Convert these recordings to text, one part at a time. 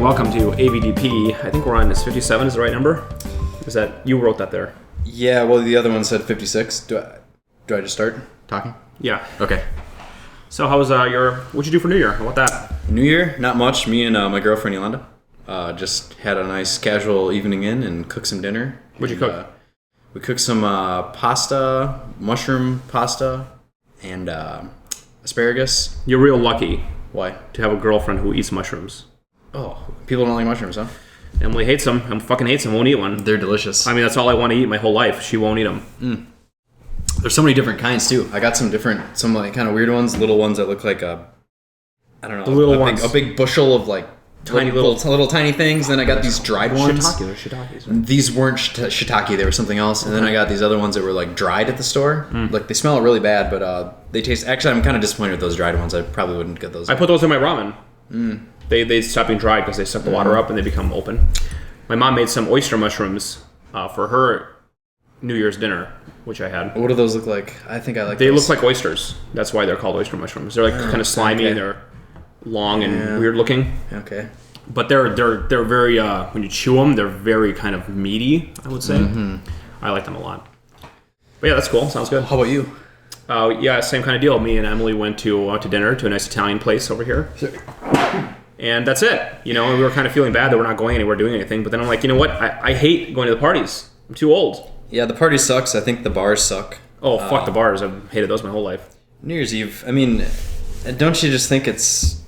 welcome to AVDP. I think we're on, is 57 is the right number? Is that, you wrote that there? Yeah, well, the other one said 56. Do I just start talking? Yeah. Okay. So how was what'd you do for New Year? How about that? New Year, not much. Me and my girlfriend Yolanda just had a nice casual evening in and cooked some dinner. What'd you cook? We cooked some pasta, mushroom pasta, and asparagus. You're real lucky Why? to have a girlfriend who eats mushrooms. Oh, people don't like mushrooms, huh? Emily hates them. Emily fucking hates them. Won't eat one. They're delicious. I mean, that's all I want to eat my whole life. She won't eat them. There's so many different kinds too. I got some like kind of weird ones, little ones that look like I don't know, The little ones. a big bushel of like Tiny little tiny things. Then I got these dried ones. Shiitake. They're shiitakes. Right? These weren't shiitake; they were something else. And then I got these other ones that were like dried at the store. Like they smell really bad, but they taste. Actually, I'm kind of disappointed with those dried ones. I probably wouldn't get those. I put those in my ramen. They stop being dried because they suck the water up and they become open. My mom made some oyster mushrooms for her New Year's dinner, which I had. What do those look like? I think I like. They those. look like oysters. That's why they're called oyster mushrooms. They're like kind of slimy. Okay. They're long and weird looking. Okay. But they're very when you chew them, they're very kind of meaty, I would say. I like them a lot. But yeah, that's cool. Sounds good. How about you? Yeah, same kind of deal. Me and Emily went to dinner to a nice Italian place over here. And that's it. You know, and we were kind of feeling bad that we're not going anywhere doing anything. But then I'm like, you know what? I hate going to the parties. I'm too old. Yeah, the party sucks. I think the bars suck. Oh, fuck the bars. I've hated those my whole life. New Year's Eve. I mean, don't you just think it's?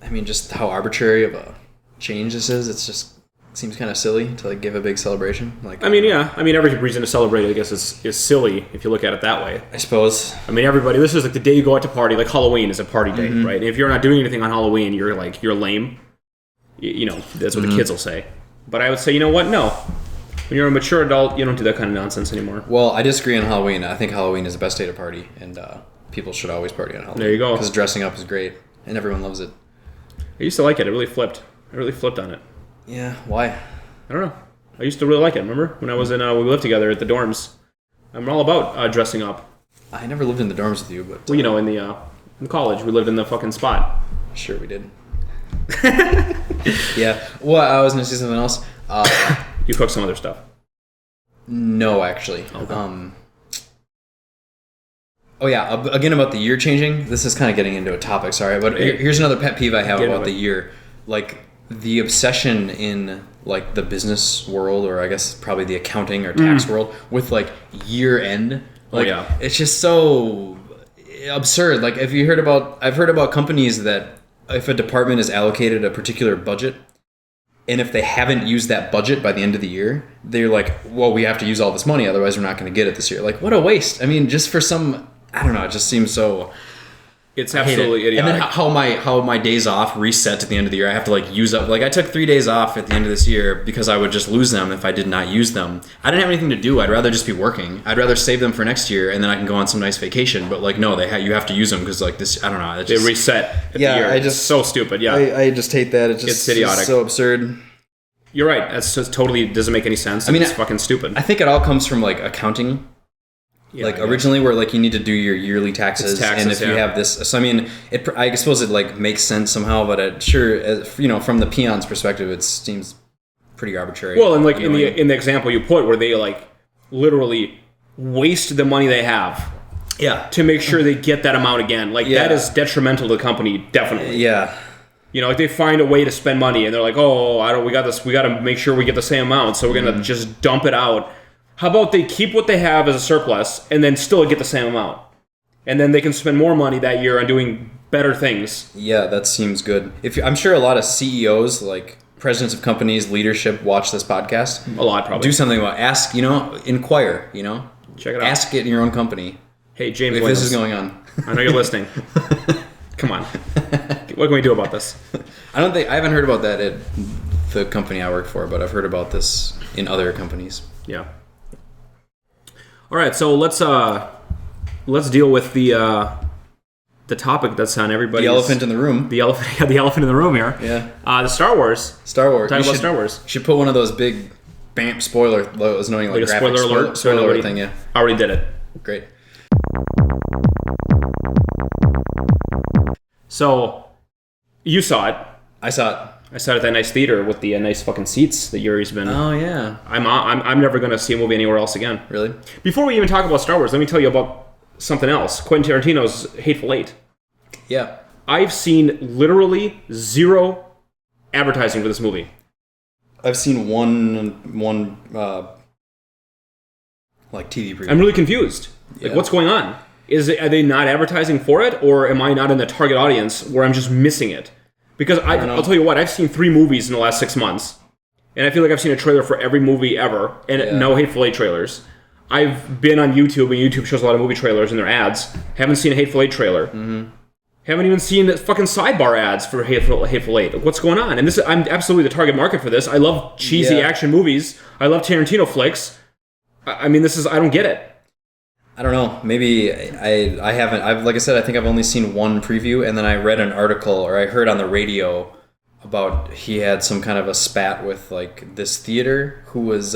I mean, just how arbitrary of a change this is. It's just seems kind of silly to like give a big celebration. Like, I mean, yeah. I mean, every reason to celebrate, I guess, is silly if you look at it that way. I suppose. I mean, everybody. This is like the day you go out to party. Like Halloween is a party day, right? And if you're not doing anything on Halloween, you're lame. You know, that's what the kids will say. But I would say, you know what? No. When you're a mature adult, you don't do that kind of nonsense anymore. Well, I disagree on Halloween. I think Halloween is the best day to party, and people should always party on Halloween. There you go. Because dressing up is great, and everyone loves it. I used to like it. I really flipped on it. Yeah. Why? I don't know. I used to really like it. Remember when I was in? We lived together at the dorms. I'm all about dressing up. I never lived in the dorms with you, but Well, you know, in the college, we lived in the fucking spot. sure we did. Yeah. Well, I was gonna say something else. You cooked some other stuff. No, actually. Okay. Oh yeah. Again, about the year changing. This is kind of getting into a topic. Sorry, but here's another pet peeve I have about the year. Like the obsession in like the business world, or I guess probably the accounting or tax world, with like year end. Like, yeah. It's just so absurd. Like I've heard about companies that if a department is allocated a particular budget, and if they haven't used that budget by the end of the year, they're like, well, we have to use all this money, otherwise we're not going to get it this year. Like, what a waste. I mean, just for some, I don't know, it just seems so... It's absolutely idiotic. And then how my days off reset at the end of the year. I have to like use up, like I took 3 days off at the end of this year because I would just lose them if I did not use them. I didn't have anything to do. I'd rather just be working. I'd rather save them for next year and then I can go on some nice vacation. But like, no, you have to use them because like this, I don't know. They reset at the year. It's so stupid. Yeah. I just hate that. It's idiotic. It's so absurd. You're right. That's just totally doesn't make any sense. I mean, it's fucking stupid. I think it all comes from like accounting. Yeah, like originally where like you need to do your yearly taxes and if you have this, so I mean I suppose it like makes sense somehow, but it sure, you know, from the peon's perspective it seems pretty arbitrary. Well, and like in the example you put where they like literally waste the money they have to make sure they get that amount again, like that is detrimental to the company, definitely. You know, like they find a way to spend money and they're like, oh, we got this, we got to make sure we get the same amount, so we're gonna just dump it out. How about they keep what they have as a surplus and then still get the same amount? And then they can spend more money that year on doing better things. Yeah, that seems good. I'm sure a lot of CEOs, like presidents of companies, leadership, watch this podcast. A lot, probably. Do something about ask, you know, inquire, you know. Check it out. Ask it in your own company. Hey, James if Williams, this is going on. I know you're listening. Come on. What can we do about this? I haven't heard about that at the company I work for, but I've heard about this in other companies. Yeah. All right, so let's deal with the topic that's on everybody's... The elephant in the room. The elephant in the room here. Yeah. The Star Wars. Star Wars. Talking about Star Wars. You should put one of those big bam spoiler, those annoying like a spoiler alert. Spoiler alert thing. Yeah. Already did it. Great. So, you saw it. I saw it. I saw it at that nice theater with the nice fucking seats that Yuri's been. Oh yeah. I'm never gonna see a movie anywhere else again. Really? Before we even talk about Star Wars, let me tell you about something else. Quentin Tarantino's Hateful Eight. Yeah. I've seen literally 0 advertising for this movie. I've seen one like TV preview. I'm really confused. Like, what's going on? Are they not advertising for it, or am I not in the target audience where I'm just missing it? Because I'll tell you what, I've seen 3 movies in the last 6 months, and I feel like I've seen a trailer for every movie ever, and no Hateful Eight trailers. I've been on YouTube, and YouTube shows a lot of movie trailers in their ads. Haven't seen a Hateful Eight trailer. Mm-hmm. Haven't even seen the fucking sidebar ads for Hateful Eight. What's going on? And I'm absolutely the target market for this. I love cheesy action movies. I love Tarantino flicks. I mean, I don't get it. I don't know. Maybe I haven't. Like I said, I think I've only seen one preview, and then I read an article, or I heard on the radio about he had some kind of a spat with like this theater who was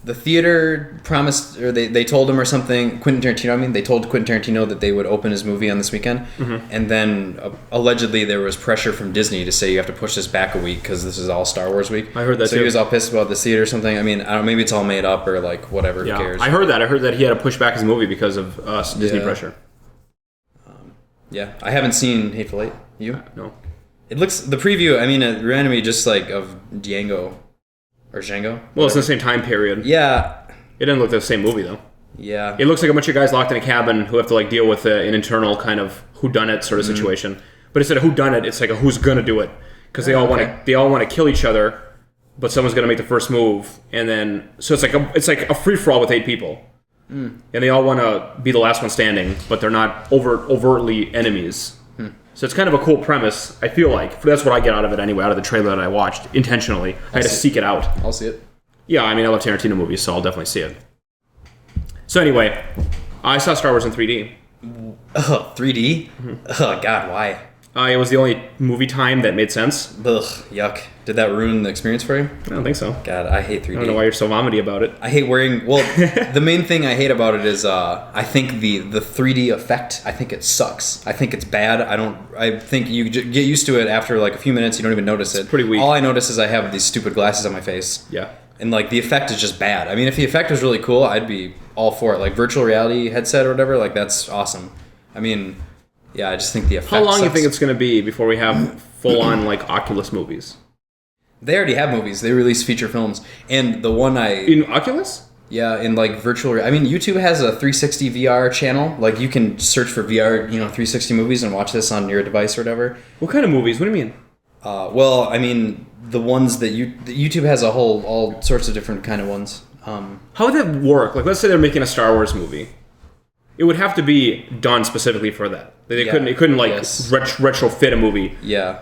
the theater promised, or they told him or something. Quentin Tarantino. They told Quentin Tarantino that they would open his movie on this weekend, and then allegedly there was pressure from Disney to say you have to push this back a week because this is all Star Wars week. I heard that. So too. He was all pissed about the theater or something. I mean, I don't. Maybe it's all made up or like whatever. Yeah, who cares? I heard that. I heard that he had to push back his movie because of Disney pressure. Yeah, I haven't seen Hateful Eight. You? No. It looks the preview. I mean, it reminded me just like of Django. Or Django? Well, whatever. It's in the same time period. Yeah. It doesn't look like the same movie, though. Yeah. It looks like a bunch of guys locked in a cabin who have to like deal with an internal kind of whodunit sort of situation. But instead of whodunit, it's like a who's gonna do it, because they all want to kill each other, but someone's gonna make the first move, and then so it's like a free for all with 8 people, and they all want to be the last one standing, but they're not overtly enemies. So it's kind of a cool premise, I feel like. That's what I get out of it anyway, out of the trailer that I watched intentionally. I had to seek it out. I'll see it. Yeah, I mean, I love Tarantino movies, so I'll definitely see it. So anyway, I saw Star Wars in 3D. Oh, 3D? Oh, God, why? It was the only movie time that made sense. Ugh, yuck. Did that ruin the experience for you? I don't think so. God, I hate 3D. I don't know why you're so vomity about it. I hate wearing... Well, the main thing I hate about it is I think the 3D effect, I think it sucks. I think it's bad. I think you get used to it after like a few minutes. You don't even notice it. It's pretty weak. All I notice is I have these stupid glasses on my face. Yeah. And like the effect is just bad. I mean, if the effect was really cool, I'd be all for it. Like virtual reality headset or whatever, like that's awesome. I mean... Yeah, I just think the effect How long do you sucks. think it's going to be before we have full-on, like, Oculus movies? They already have movies. They release feature films. And the one In Oculus? Yeah, in, like, virtual... I mean, YouTube has a 360 VR channel. Like, you can search for VR, 360 movies and watch this on your device or whatever. What kind of movies? What do you mean? Well, I mean, the ones that YouTube has all sorts of different kind of ones. How would that work? Like, let's say they're making a Star Wars movie. It would have to be done specifically for that. They couldn't retrofit a movie. Yeah.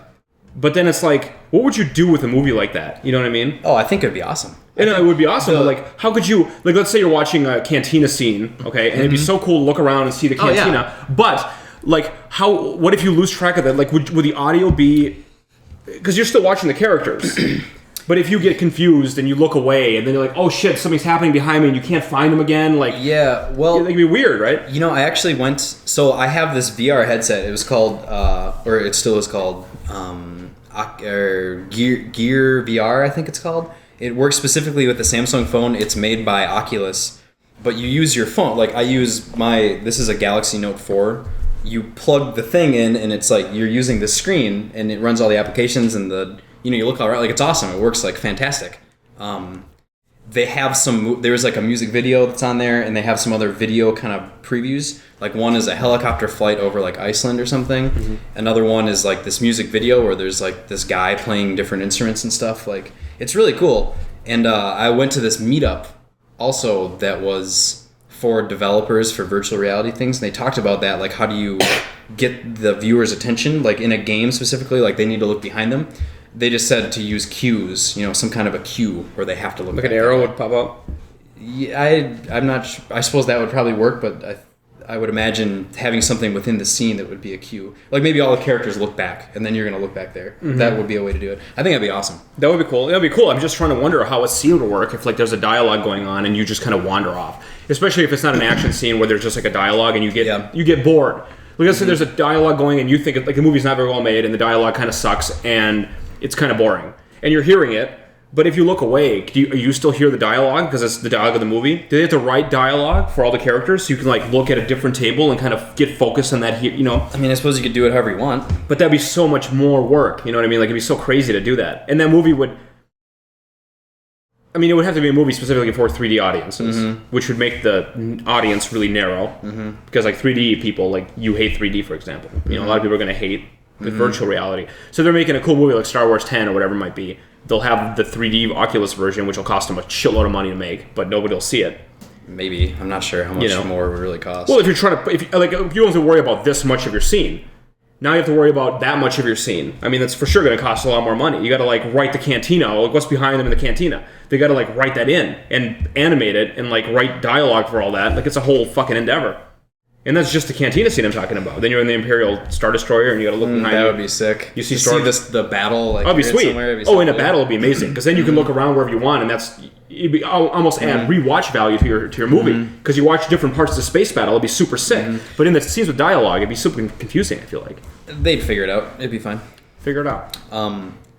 But then it's like, what would you do with a movie like that? You know what I mean? Oh, I think it'd be awesome. And it would be awesome, but like, how could you, like, let's say you're watching a cantina scene, okay, and it'd be so cool to look around and see the cantina, but, like, what if you lose track of that? Like, would the audio be, because you're still watching the characters, but if you get confused and you look away and then you're like, oh shit, something's happening behind me and you can't find them again, like... Yeah, well... It could be weird, right? I actually went... So I have this VR headset. It was called, or it still is called, Gear VR, I think it's called. It works specifically with the Samsung phone. It's made by Oculus. But you use your phone. Like, I use this is a Galaxy Note 4. You plug the thing in and it's like you're using the screen and it runs all the applications and you look all right. Like, it's awesome. It works like fantastic. They have there's like a music video that's on there, and they have some other video kind of previews. Like, one is a helicopter flight over like Iceland or something. Mm-hmm. Another one is like this music video where there's like this guy playing different instruments and stuff. Like, it's really cool. And I went to this meetup also that was for developers for virtual reality things. And they talked about that, like, how do you get the viewer's attention, like in a game specifically, like they need to look behind them. They just said to use cues, some kind of a cue where they have to look. Like an arrow would pop up? Yeah, I'm not sure. I suppose that would probably work, but I would imagine having something within the scene that would be a cue. Like, maybe all the characters look back, and then you're going to look back there. Mm-hmm. That would be a way to do it. I think that'd be awesome. That would be cool. That would be cool. I'm just trying to wonder how a scene would work if, like, there's a dialogue going on and you just kind of wander off. Especially if it's not an action scene where there's just, like, a dialogue and you get bored. Like, let's say there's a dialogue going and you think, like, the movie's not very well made and the dialogue kind of sucks, and it's kind of boring. And you're hearing it, but if you look away, you still hear the dialogue because it's the dialogue of the movie? Do they have to write dialogue for all the characters so you can like look at a different table and kind of get focused on that? You know, I mean, I suppose you could do it however you want, but that'd be so much more work. You know what I mean? Like it'd be so crazy to do that, and that movie would. I mean, it would have to be a movie specifically for 3D audiences, which would make the audience really narrow. Because, like, 3D people, like, you hate 3D, for example. You know, a lot of people are going to hate the virtual reality. So they're making a cool movie like Star Wars 10 or whatever it might be. They'll have the 3D Oculus version, which will cost them a shitload of money to make, but nobody will see it. Maybe. I'm not sure how much more it would really cost. Well, if you're trying to... you don't have to worry about this much of your scene. Now you have to worry about that much of your scene. I mean, that's for sure going to cost a lot more money. You got to like write the cantina, like what's behind them in the cantina. They got to like write that in and animate it and like write dialogue for all that. Like it's a whole fucking endeavor. And that's just the cantina scene I'm talking about. Then you're in the Imperial Star Destroyer and you got to look behind you. That would be sick. You see the battle. Like, that'd be sweet. In a battle would be amazing because then you can look around wherever you want, and it'd be almost add rewatch value to your movie because you watch different parts of the space battle. It'd be super sick. But in the scenes with dialogue, it'd be super confusing. I feel like they'd figure it out. It'd be fine. Figure it out.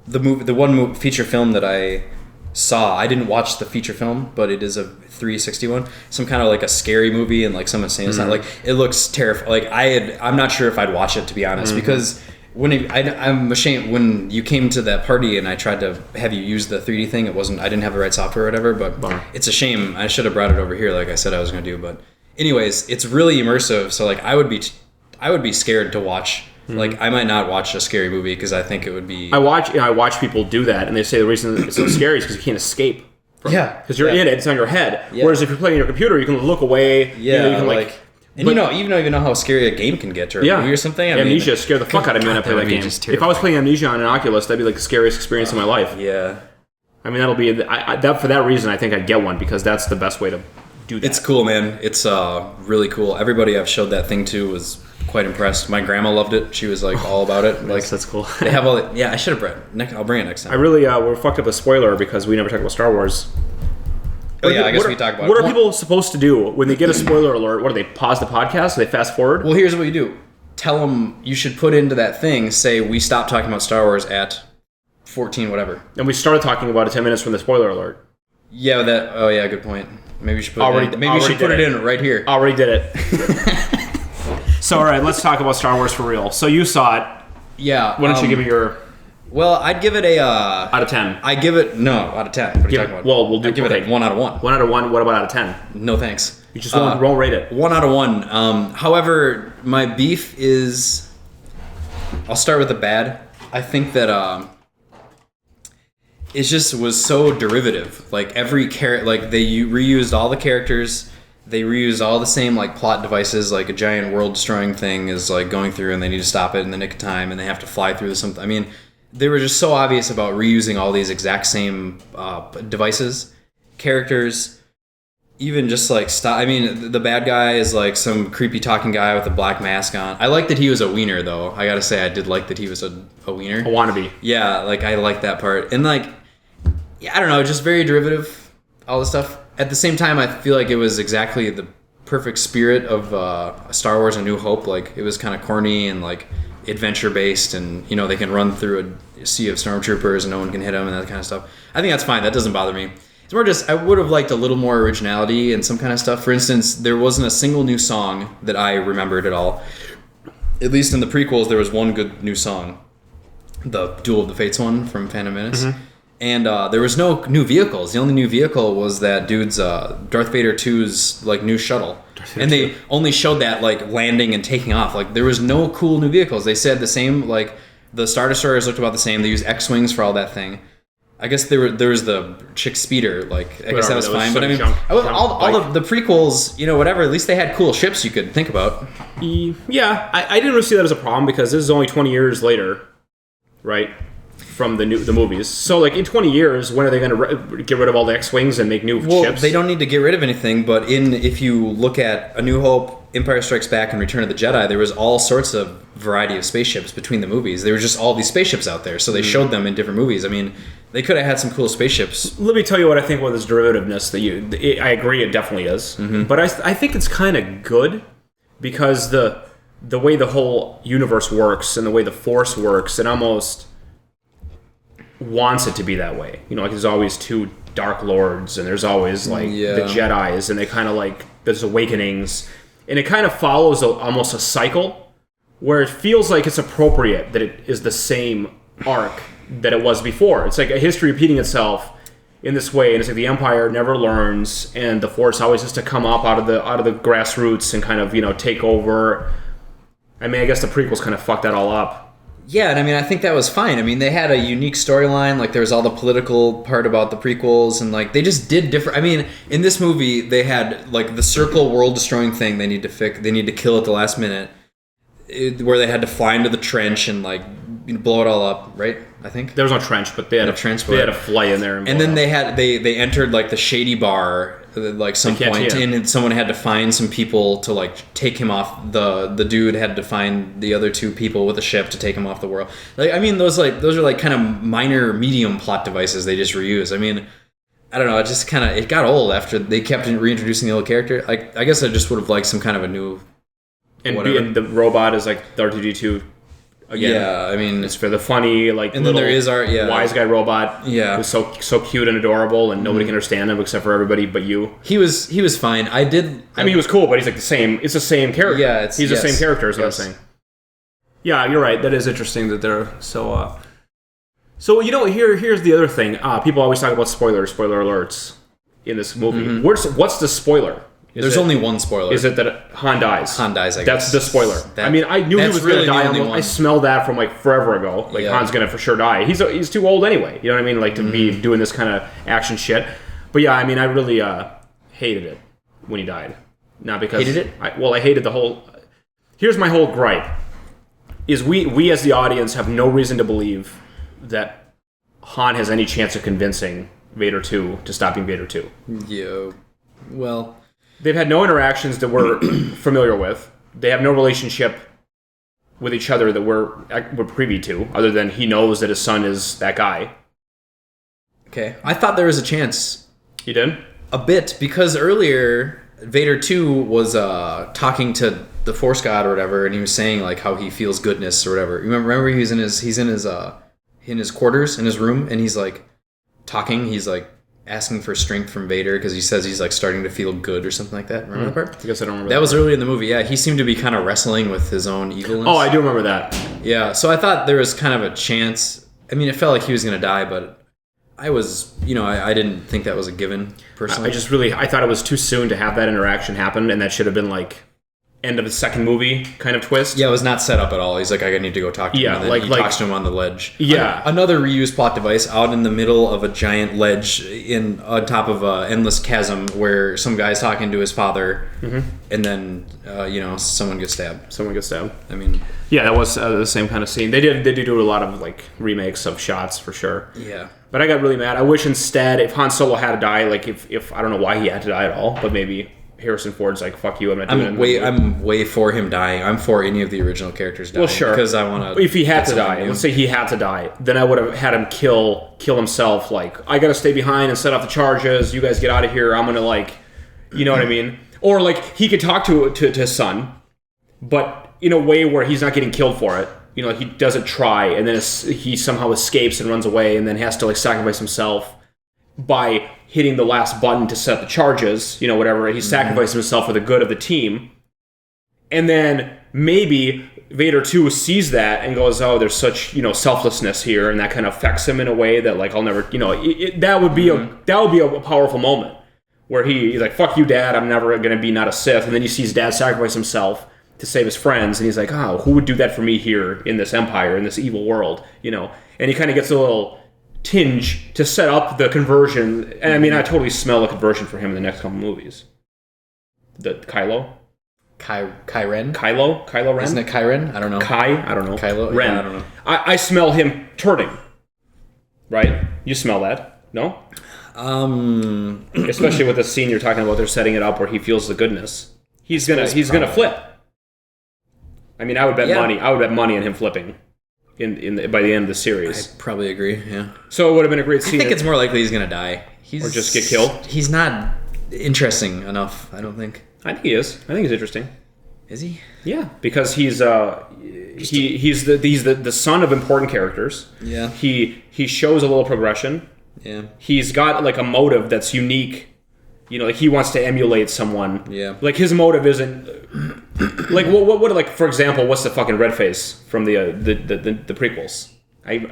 The one feature film that I saw, I didn't watch the feature film, but it is a 360 one. Some kind of like a scary movie, and like someone's saying it's not like it looks terrifying. Like I'm not sure if I'd watch it, to be honest, because I'm ashamed when you came to that party and I tried to have you use the 3D thing. I didn't have the right software or whatever, but it's a shame. I should have brought it over here like I said I was going to do. But anyways, it's really immersive. So like I would be scared to watch. Like I might not watch a scary movie because I think it would be. I watch people do that, and they say the reason it's so scary is because you can't escape. Because you're in it; it's on your head. Yeah. Whereas if you're playing on your computer, you can look away. Yeah, you can like. And you don't even know how scary a game can get or a movie or something. Amnesia scared the fuck out of me when I play that game. If I was playing Amnesia on an Oculus, that'd be like the scariest experience of my life. Yeah. I mean, that'll be that for that reason. I think I'd get one because that's the best way to do that. It's cool, man. It's really cool. Everybody I've showed that thing to was quite impressed. My grandma loved it. She was like all about it. Like that's cool. They have all. I should have brought. I'll bring it next time. I really we're fucked up a spoiler because we never talked about Star Wars. Oh yeah, I guess we talk about. What are people supposed to do when they get a spoiler alert? What do they pause the podcast? Or they fast forward? Well, here's what you do. Tell them you should put into that thing. Say we stopped talking about Star Wars at 14 whatever. And we started talking about it 10 minutes from the spoiler alert. Yeah, that. Oh yeah, good point. Maybe we should put it in. Maybe we should put it in right here. Already did it. So all right, let's talk about Star Wars for real. So you saw it. Yeah. Why don't you give me your? Well, I'd give it a... out of 10. I give it... No, out of 10. What are you talking about? Well, we'll do... I'd give it a 1 out of 1. 1 out of 1. What about out of 10? No, thanks. You just won't rate it. 1 out of 1. However, my beef is... I'll start with the bad. I think that it just was so derivative. Like, every character... Like, they reused all the characters. They reused all the same, like, plot devices. Like, a giant world-destroying thing is, like, going through and they need to stop it in the nick of time and they have to fly through something. I mean... They were just so obvious about reusing all these exact same devices, characters, even just like I mean, the bad guy is like some creepy talking guy with a black mask on. I like that he was a wiener, though. I gotta say, I did like that he was a wiener. A wannabe. Yeah, like I like that part, and like, I don't know, just very derivative, all this stuff. At the same time, I feel like it was exactly the perfect spirit of Star Wars: A New Hope. Like it was kind of corny and like adventure based, and you know they can run through a sea of stormtroopers and no one can hit them and that kind of stuff. I think that's fine. That doesn't bother me. It's more just I would have liked a little more originality and some kind of stuff. For instance, there wasn't a single new song that I remembered at all. At least in the prequels, there was one good new song, the Duel of the Fates one from Phantom Menace. And there was no new vehicles. The only new vehicle was that dude's Darth Vader 2's like new shuttle. And they only showed that like landing and taking off. Like there was no cool new vehicles. They said the same, like the Star Destroyers looked about the same. They used X-Wings for all that thing. I guess there was the chick speeder, like I guess that was fine. But I mean, all of the prequels, you know, whatever. At least they had cool ships you could think about. Yeah, I didn't really see that as a problem because this is only 20 years later, right, from the movies. So like in 20 years, when are they going to get rid of all the X-Wings and make new ships? They don't need to get rid of anything. But if you look at A New Hope, Empire Strikes Back, and Return of the Jedi, there was all sorts of variety of spaceships between the movies. There were just all these spaceships out there, so they showed them in different movies. I mean, they could have had some cool spaceships. Let me tell you what I think about this derivativeness. I agree, it definitely is. But I think it's kind of good because the way the whole universe works and the way the Force works, it almost... wants it to be that way. Like there's always two Dark Lords, and there's always like the Jedis, and they kind of like there's awakenings, and it kind of follows almost a cycle where it feels like it's appropriate that it is the same arc that it was before. It's like a history repeating itself in this way, and it's like the Empire never learns, and the Force always has to come up out of the grassroots and kind of take over. I mean, I guess the prequels kind of fucked that all up. Yeah, and I mean, I think that was fine. I mean, they had a unique storyline. Like, there was all the political part about the prequels, and like they just did different. I mean, in this movie, they had like the circle world-destroying thing they need to fix. They need to kill at the last minute, where they had to fly into the trench and like blow it all up. Right? I think there was no trench, but they had a trench. They had to fly in there, and then they entered like the shady bar. Like some point, and someone had to find some people to like take him off. The dude had to find the other two people with a ship to take him off the world. Like, I mean, those are like kind of minor, medium plot devices they just reuse. I mean, I don't know. It just it got old after they kept reintroducing the old character. Like, I guess I just would have liked some kind of a new. And the robot is like the R2-D2. Again, yeah, I mean, it's for the funny, like, and then there is our wise guy robot, who's so cute and adorable, and nobody can understand him except for everybody but you. He was fine. I mean, he was cool, but he's like the same. It's the same character. Yeah, he's the same character. Is what I'm saying. Yeah, you're right. That is interesting that they're so. So here's the other thing. People always talk about spoiler alerts in this movie. Mm-hmm. What's the spoiler? There's only one spoiler. Is it that Han dies? Han dies, I That's guess. the spoiler. I mean, I knew he was going to die. I smelled that from like forever ago. Like, Han's going to for sure die. He's too old anyway. You know what I mean? Like, to be doing this kind of action shit. But yeah, I mean, I really hated it when he died. Not because... Hated it? I hated the whole... Here's my whole gripe. Is we as the audience have no reason to believe that Han has any chance of convincing Vader 2 to stop being Vader 2. Yeah. Well... They've had no interactions that we're familiar with. They have no relationship with each other that we're privy to, other than he knows that his son is that guy. Okay. I thought there was a chance. You did? A bit, because earlier, Vader 2 was talking to the Force God or whatever, and he was saying like how he feels goodness or whatever. You remember he's in his quarters, in his room, and he's like talking, he's like asking for strength from Vader because he says he's like starting to feel good or something like that. Remember that part? I guess I don't remember that. That was early in the movie. Yeah, he seemed to be kind of wrestling with his own evilness. Oh, I do remember that. Yeah, so I thought there was kind of a chance. I mean, it felt like he was going to die, but I was, I didn't think that was a given, personally. I thought it was too soon to have that interaction happen, and that should have been like end of the second movie kind of twist. Yeah, it was not set up at all. He's like, I need to go talk to him. And then he talks to him on the ledge. Yeah. Another reused plot device out in the middle of a giant ledge on top of an endless chasm where some guy's talking to his father, and then, someone gets stabbed. I mean... Yeah, that was the same kind of scene. They did do a lot of like remakes of shots for sure. Yeah. But I got really mad. I wish instead, if Han Solo had to die, like if I don't know why he had to die at all, but maybe... Harrison Ford's like, fuck you, I'm not doing it. I'm way for him dying. I'm for any of the original characters dying. Well, sure. Because I want to... If he had to die, let's say he had to die, then I would have had him kill himself. Like, I got to stay behind and set off the charges. You guys get out of here. I'm going to like... You know what I mean? Or like, he could talk to his son, but in a way where he's not getting killed for it. He doesn't try, and then he somehow escapes and runs away, and then has to like sacrifice himself by hitting the last button to set the charges, whatever. He sacrificed himself for the good of the team. And then maybe Vader 2 sees that and goes, oh, there's such, selflessness here, and that kind of affects him in a way that, like, I'll never, that would be a powerful moment where he's like, fuck you, Dad, I'm never going to be not a Sith. And then he sees Dad sacrifice himself to save his friends, and he's like, oh, who would do that for me here in this empire, in this evil world, And he kind of gets a little tinge to set up the conversion. And I mean, I totally smell the conversion for him in the next couple movies. The Kylo-Ren? Kylo-Ren? Isn't it Kylo-Ren? I don't know. I don't know. Kylo-Ren? Yeah, I don't know. I smell him turning. Right? You smell that? No? Especially with the scene you're talking about, they're setting it up where he feels the goodness. He's gonna flip. I mean, I would bet money. I would bet money on him flipping. By the end of the series. I probably agree, yeah. So it would have been a great scene. I think it's more likely he's going to die. Or just get killed? He's not interesting enough, I don't think. I think he is. I think he's interesting. Is he? Yeah, because he's the son of important characters. Yeah. He shows a little progression. Yeah. He's got like a motive that's unique. You know, like he wants to emulate someone. Yeah. Like his motive isn't like what like for example, what's the fucking red face from the prequels?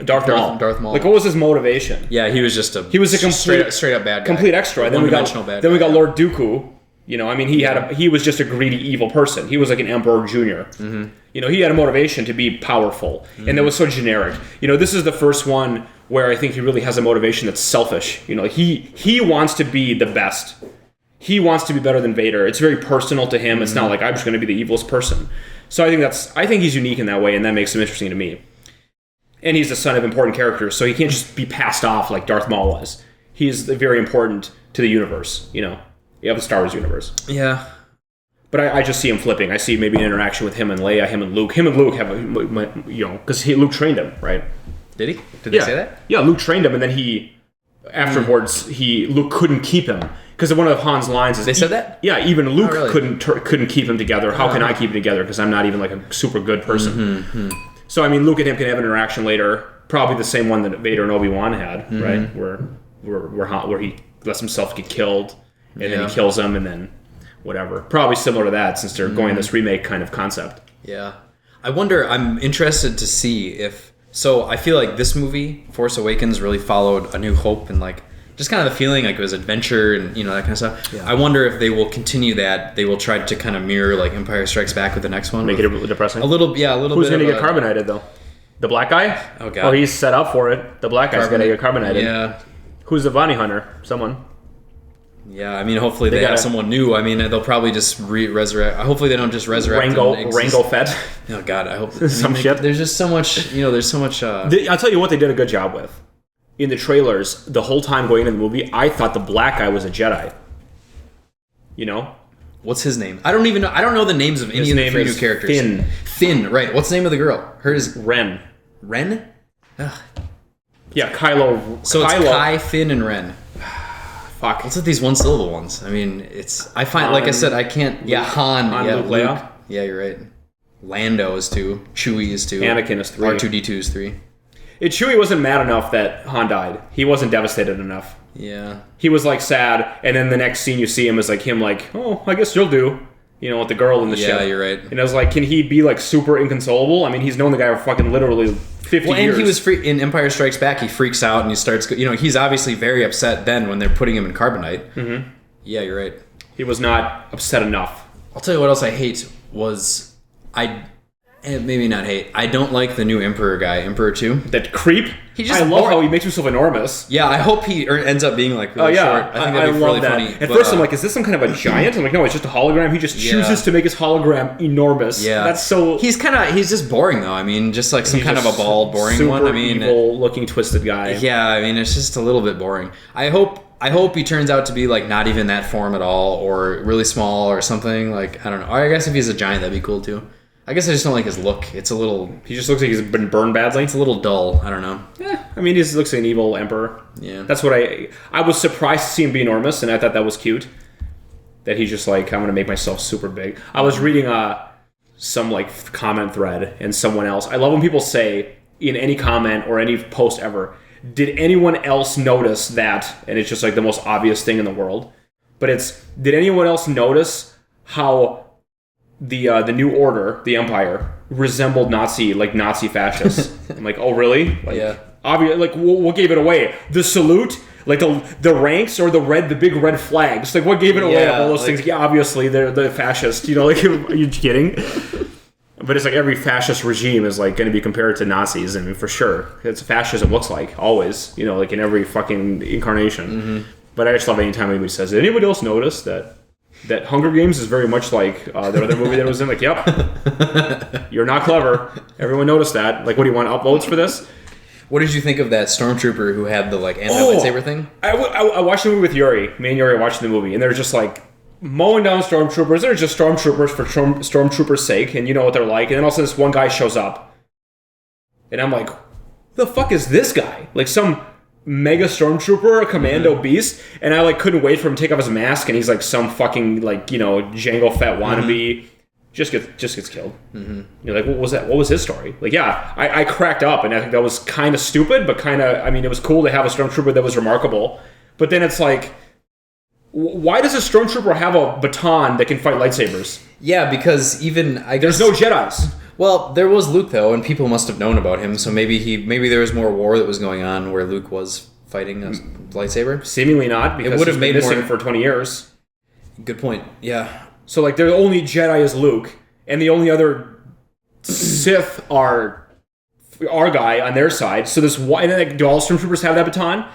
Darth Maul. Darth Maul. Like what was his motivation? Yeah, he was a straight up bad guy. Complete extra. Then we got Lord Dooku. You know, I mean, he was just a greedy, evil person. He was like an Emperor Junior. Mm-hmm. You know, he had a motivation to be powerful, and that was so generic. You know, this is the first one where I think he really has a motivation that's selfish. You know, like he wants to be the best. He wants to be better than Vader. It's very personal to him. Mm-hmm. It's not like I'm just going to be the evilest person. So I think he's unique in that way, and that makes him interesting to me. And he's the son of important characters, so he can't just be passed off like Darth Maul was. He's very important to the universe. You know. You have the Star Wars universe. Yeah. But I just see him flipping. I see maybe an interaction with him and Leia, him and Luke. Him and Luke have because Luke trained him, right? Did he? Did they say that? Yeah, Luke trained him, and then afterwards, Luke couldn't keep him. Because one of Han's lines is... They said that? Yeah, even Luke couldn't keep him together. How can I keep him together? Because I'm not even like a super good person. Mm-hmm. So, I mean, Luke and him can have an interaction later. Probably the same one that Vader and Obi-Wan had, right? Where he lets himself get killed. And then he kills him, and then whatever. Probably similar to that, since they're going this remake kind of concept. Yeah. I'm interested to see if... So, I feel like this movie, Force Awakens, really followed A New Hope, and like, just kind of the feeling like it was adventure and, you know, that kind of stuff. Yeah. I wonder if they will continue that. They will try to kind of mirror, like, Empire Strikes Back with the next one. Make it depressing? A little bit. Who's going to get carbonated, though? The black guy? Oh, God. Or he's set up for it. The black guy's going to get carbonated. Yeah. Who's the bounty hunter? Someone. Yeah, I mean, hopefully they have someone new. I mean, they'll probably just resurrect. Hopefully they don't just resurrect Rango Fett. Oh, God, I hope. Some shit. There's just so much, you know, there's so much... I'll tell you what they did a good job with. In the trailers, the whole time going into the movie, I thought the black guy was a Jedi. You know? What's his name? I don't even know. I don't know the names of any of the three new characters. Finn, right. What's the name of the girl? Hers is... Ren? Ugh. Yeah, Kylo. So it's Kai, Finn, and Ren. Fuck. What's with these one-syllable ones? I mean, I find, like I said, I can't... Yeah, Han. Yeah, Luke, Leia. Yeah, you're right. Lando is 2. Chewie is 2. Anakin is 3. R2-D2 is 3. Chewie wasn't mad enough that Han died. He wasn't devastated enough. Yeah. He was, like, sad, and then the next scene you see him is, like, him, like, oh, I guess you'll do. You know, with the girl in the ship. Yeah, you're right. And I was like, can he be, like, super inconsolable? I mean, he's known the guy for fucking literally 50 years. And he was in Empire Strikes Back, he freaks out and he starts... You know, he's obviously very upset then when they're putting him in carbonite. Mm-hmm. Yeah, you're right. He was not upset enough. I'll tell you what else I hate was... Maybe not hate. I don't like the new Emperor guy, Emperor 2. That creep? I love how he makes himself enormous. Yeah, I hope he ends up being like really short. I think that'd be really funny. At first I'm like, is this some kind of a giant? I'm like, no, it's just a hologram. He just chooses to make his hologram enormous. Yeah. That's so... He's just boring though. I mean, just like some kind of a bald, boring one. I mean, evil looking twisted guy. Yeah, I mean, it's just a little bit boring. I hope he turns out to be like not even that form at all or really small or something. Like, I don't know. I guess if he's a giant, that'd be cool too. I guess I just don't like his look. It's a little... He just looks like he's been burned badly. It's a little dull. I don't know. Yeah, I mean, he just looks like an evil emperor. Yeah. That's what I was surprised to see him be enormous, and I thought that was cute. That he's just like, I'm going to make myself super big. I was reading some like comment thread, and someone else... I love when people say, in any comment or any post ever, did anyone else notice that? And it's just like the most obvious thing in the world. But it's, did anyone else notice how... The New Order, the Empire, resembled Nazi fascists. I'm like, oh really? Like, yeah. Obviously, like what gave it away? The salute, like the ranks, or the big red flags. Like what gave it away? Of all those things. Yeah, obviously they're the fascist. You know, like are you kidding? But it's like every fascist regime is like going to be compared to Nazis. I mean, for sure, it's fascism looks like always. You know, like in every fucking incarnation. Mm-hmm. But I just love anytime anybody says, did anybody else notice that Hunger Games is very much like the other movie that it was in? Like, yep. You're not clever. Everyone noticed that. Like, what do you want, upvotes for this? What did you think of that stormtrooper who had the, like, anti-lightsaber thing? I watched the movie with Yuri. Me and Yuri watched the movie, and they're just, like, mowing down stormtroopers. They're just stormtroopers for stormtroopers' sake, and you know what they're like. And then all of a sudden, this one guy shows up. And I'm like, the fuck is this guy? Like, some... mega stormtrooper, a commando beast, and I like couldn't wait for him to take off his mask, and he's like some fucking like, you know, Jango Fett wannabe, just gets killed. Mm-hmm. You're like, what was that? What was his story? Like, yeah, I cracked up, and I think that was kind of stupid, but kind of, I mean, it was cool to have a stormtrooper that was remarkable. But then it's like, why does a stormtrooper have a baton that can fight lightsabers? Yeah, because even there's no Jedis. Well, there was Luke though, and people must have known about him. So maybe there was more war that was going on where Luke was fighting a lightsaber. Seemingly not, because it would have made missing for 20 years. Good point. Yeah. So like, the only Jedi is Luke, and the only other Sith are our guy on their side. So this one, and then, like, do all stormtroopers have that baton?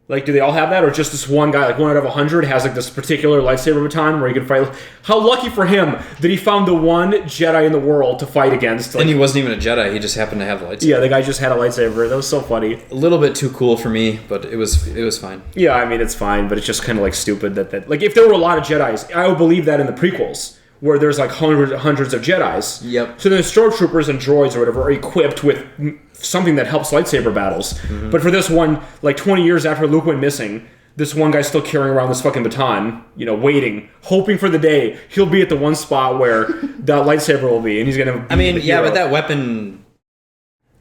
Like, do they all have that, or just this one guy, like 1 out of 100, has like this particular lightsaber baton where he can fight? How lucky for him that he found the one Jedi in the world to fight against. Like, and he wasn't even a Jedi; he just happened to have a lightsaber. Yeah, the guy just had a lightsaber. That was so funny. A little bit too cool for me, but it was fine. Yeah, I mean, it's fine, but it's just kind of like stupid that like, if there were a lot of Jedis, I would believe that in the prequels, where there's like hundreds of Jedis. Yep. So then stormtroopers and droids or whatever are equipped with something that helps lightsaber battles. Mm-hmm. But for this one, like 20 years after Luke went missing, this one guy's still carrying around this fucking baton, waiting, hoping for the day he'll be at the one spot where that lightsaber will be, and he's gonna. I mean, yeah, but that weapon.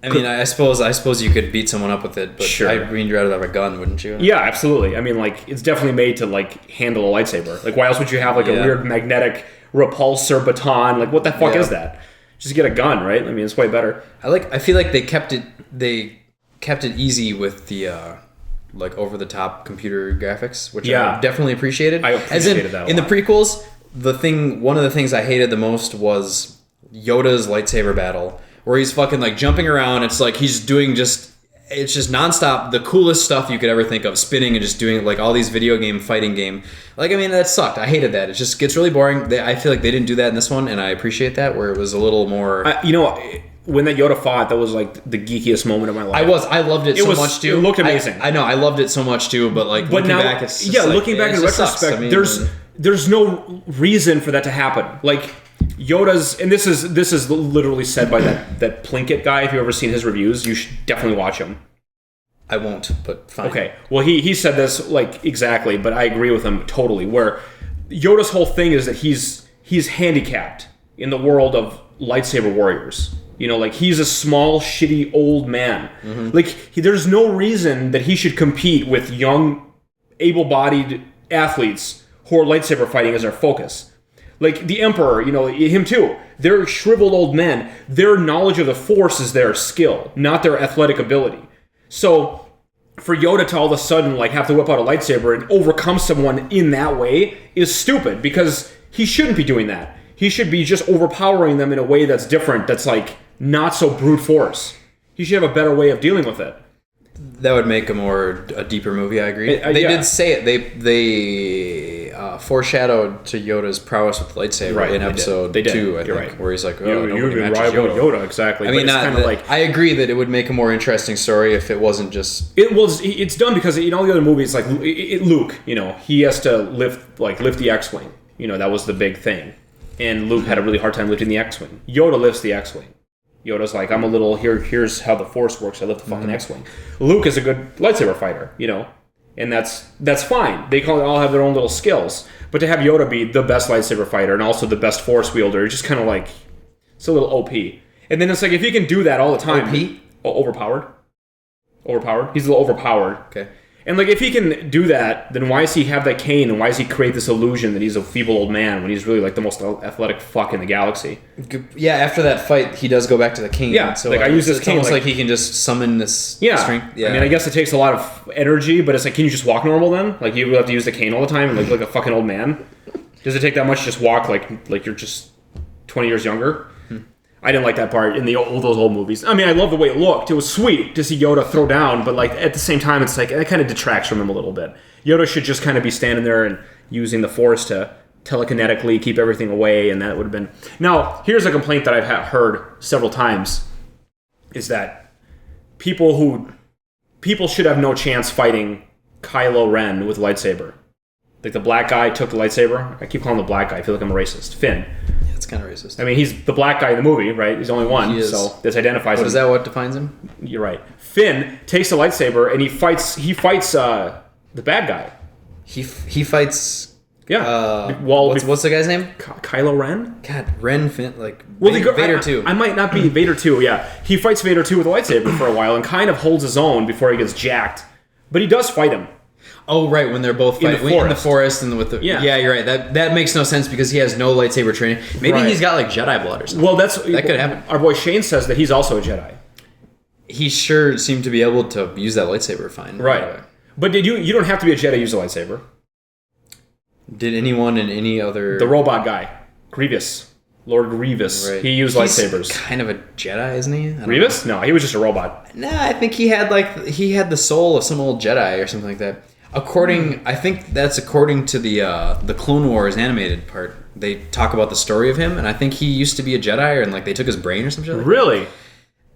I mean, I suppose you could beat someone up with it, but sure. I mean, you'd rather have a gun, wouldn't you? Yeah, absolutely. I mean, like, it's definitely made to like handle a lightsaber. Like, why else would you have like a weird magnetic repulsor baton? Like, what the fuck is that? Just get a gun, right? I mean, it's way better. I feel like they kept it easy with the like over the top computer graphics, which I definitely appreciated. I appreciated that a lot. In the prequels, one of the things I hated the most was Yoda's lightsaber battle, where he's fucking like jumping around. It's like he's doing it's just nonstop, the coolest stuff you could ever think of, spinning and just doing like all these video game fighting game. Like, I mean, that sucked. I hated that. It just gets really boring. I feel like they didn't do that in this one, and I appreciate that, where it was a little more. When that Yoda fought, that was like the geekiest moment of my life. I loved it so much too. It looked amazing. I know, I loved it so much too, but like looking back, it's just looking back in retrospect, I mean, there's no reason for that to happen. Like Yoda's, and this is literally said by that Plinkett guy. If you've ever seen his reviews, you should definitely watch him. I won't, but fine. Okay, well he said this like exactly, but I agree with him totally. Where Yoda's whole thing is that he's handicapped in the world of lightsaber warriors. Like, he's a small, shitty old man. Mm-hmm. Like, there's no reason that he should compete with young, able-bodied athletes who are lightsaber fighting as their focus. Like, the Emperor, him too. They're shriveled old men. Their knowledge of the Force is their skill, not their athletic ability. So, for Yoda to all of a sudden, like, have to whip out a lightsaber and overcome someone in that way is stupid, because he shouldn't be doing that. He should be just overpowering them in a way that's different, that's, like, not so brute force. He should have a better way of dealing with it. That would make a deeper movie, I agree. They did say it. They foreshadowed to Yoda's prowess with the lightsaber in episode 2, I think, where he's like, you can rival Yoda. Exactly. I mean, I agree that it would make a more interesting story if it wasn't just... It's done because in all the other movies, like Luke, he has to lift the X-Wing. That was the big thing. And Luke had a really hard time lifting the X-Wing. Yoda lifts the X-Wing. Yoda's like, I'm a little, here's how the Force works. I lift the fucking X-Wing. Luke is a good lightsaber fighter, and that's fine. They all have their own little skills. But to have Yoda be the best lightsaber fighter and also the best Force wielder, it's just kind of like, it's a little OP. And then it's like, if he can do that all the time. OP? Overpowered. He's a little overpowered. Okay. And like, if he can do that, then why does he have that cane, and why does he create this illusion that he's a feeble old man when he's really like the most athletic fuck in the galaxy? Yeah, after that fight, he does go back to the cane. Yeah, so like I use this it's cane. Almost like he can just summon this strength. Yeah. I mean, I guess it takes a lot of energy, but it's like, can you just walk normal then? Like, you really have to use the cane all the time, like a fucking old man? Does it take that much to just walk like you're just 20 years younger? I didn't like that part in those old movies. I mean, I love the way it looked. It was sweet to see Yoda throw down, but like at the same time, it's like it kind of detracts from him a little bit. Yoda should just kind of be standing there and using the Force to telekinetically keep everything away, and that would have been... Now, here's a complaint that I've heard several times, is that people should have no chance fighting Kylo-Ren with lightsaber. Like, the black guy took the lightsaber. I keep calling him the black guy. I feel like I'm a racist. Finn. It's kind of racist. I mean, he's the black guy in the movie, right? He's the only one, so this identifies him. Is that what defines him? You're right. Finn takes the lightsaber and he fights the bad guy. He fights Yeah. What's the guy's name? Kylo-Ren? God, Ren, like, Vader 2. I might not be Vader 2, yeah. He fights Vader 2 with a lightsaber for a while and kind of holds his own before he gets jacked. But he does fight him. Oh, right, when they're both fighting in the forest and with the... Yeah, you're right. That makes no sense because he has no lightsaber training. Maybe he's got, like, Jedi blood or something. Well, that could happen. Our boy Shane says that he's also a Jedi. He sure seemed to be able to use that lightsaber fine. Right. But you don't have to be a Jedi to use a lightsaber. Did anyone in any other... The robot guy. Grievous. Lord Grievous. Right. He used lightsabers. Kind of a Jedi, isn't he? Grievous? No, he was just a robot. Nah, I think he had the soul of some old Jedi or something like that. I think that's according to the Clone Wars animated part. They talk about the story of him, and I think he used to be a Jedi, and like they took his brain or something. Really?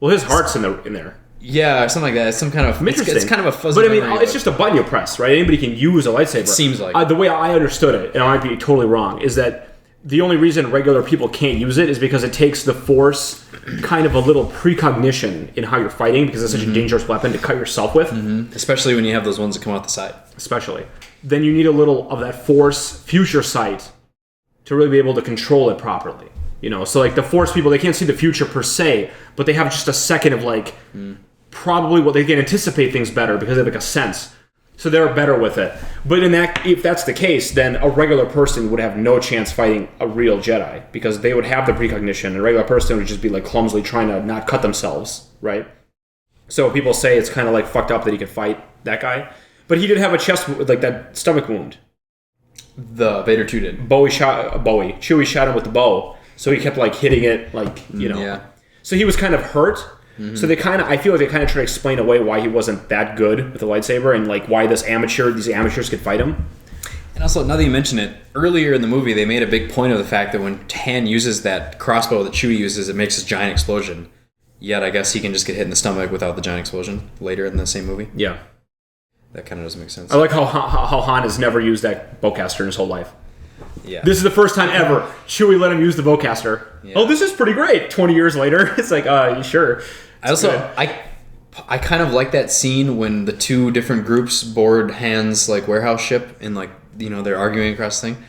Well, his heart's in there. Yeah, something like that. It's some kind of... It's kind of a fuzzy... But I mean, it's just a button you press, right? Anybody can use a lightsaber. It seems like... the way I understood it, and I might be totally wrong, is that the only reason regular people can't use it is because it takes the Force kind of a little precognition in how you're fighting, because it's such a dangerous weapon to cut yourself with. Mm-hmm. Especially when you have those ones that come out the side. Especially. Then you need a little of that Force future sight to really be able to control it properly. You know, so like the Force people, they can't see the future per se, but they have just a second of like... Probably what they can anticipate things better because they have like a sense, so they're better with it. But if that's the case, then a regular person would have no chance fighting a real Jedi because they would have the precognition. A regular person would just be like clumsily trying to not cut themselves, right? So people say it's kind of like fucked up that he could fight that guy, but he did have a like that stomach wound. The Vader 2 did. Chewie shot him with the bow, so he kept like hitting it, like Yeah. So he was kind of hurt. Mm-hmm. So I feel like they kind of try to explain away why he wasn't that good with the lightsaber and like why these amateurs could fight him. And also, now that you mention it, earlier in the movie they made a big point of the fact that when Han uses that crossbow that Chewie uses, it makes this giant explosion. Yet I guess he can just get hit in the stomach without the giant explosion later in the same movie. Yeah. That kind of doesn't make sense. I like how Han has never used that bowcaster in his whole life. Yeah. This is the first time ever Chewie let him use the bowcaster. Yeah. Oh, this is pretty great. 20 years later, it's like, sure. I kind of like that scene when the two different groups board Han's like warehouse ship and like they're arguing across the thing.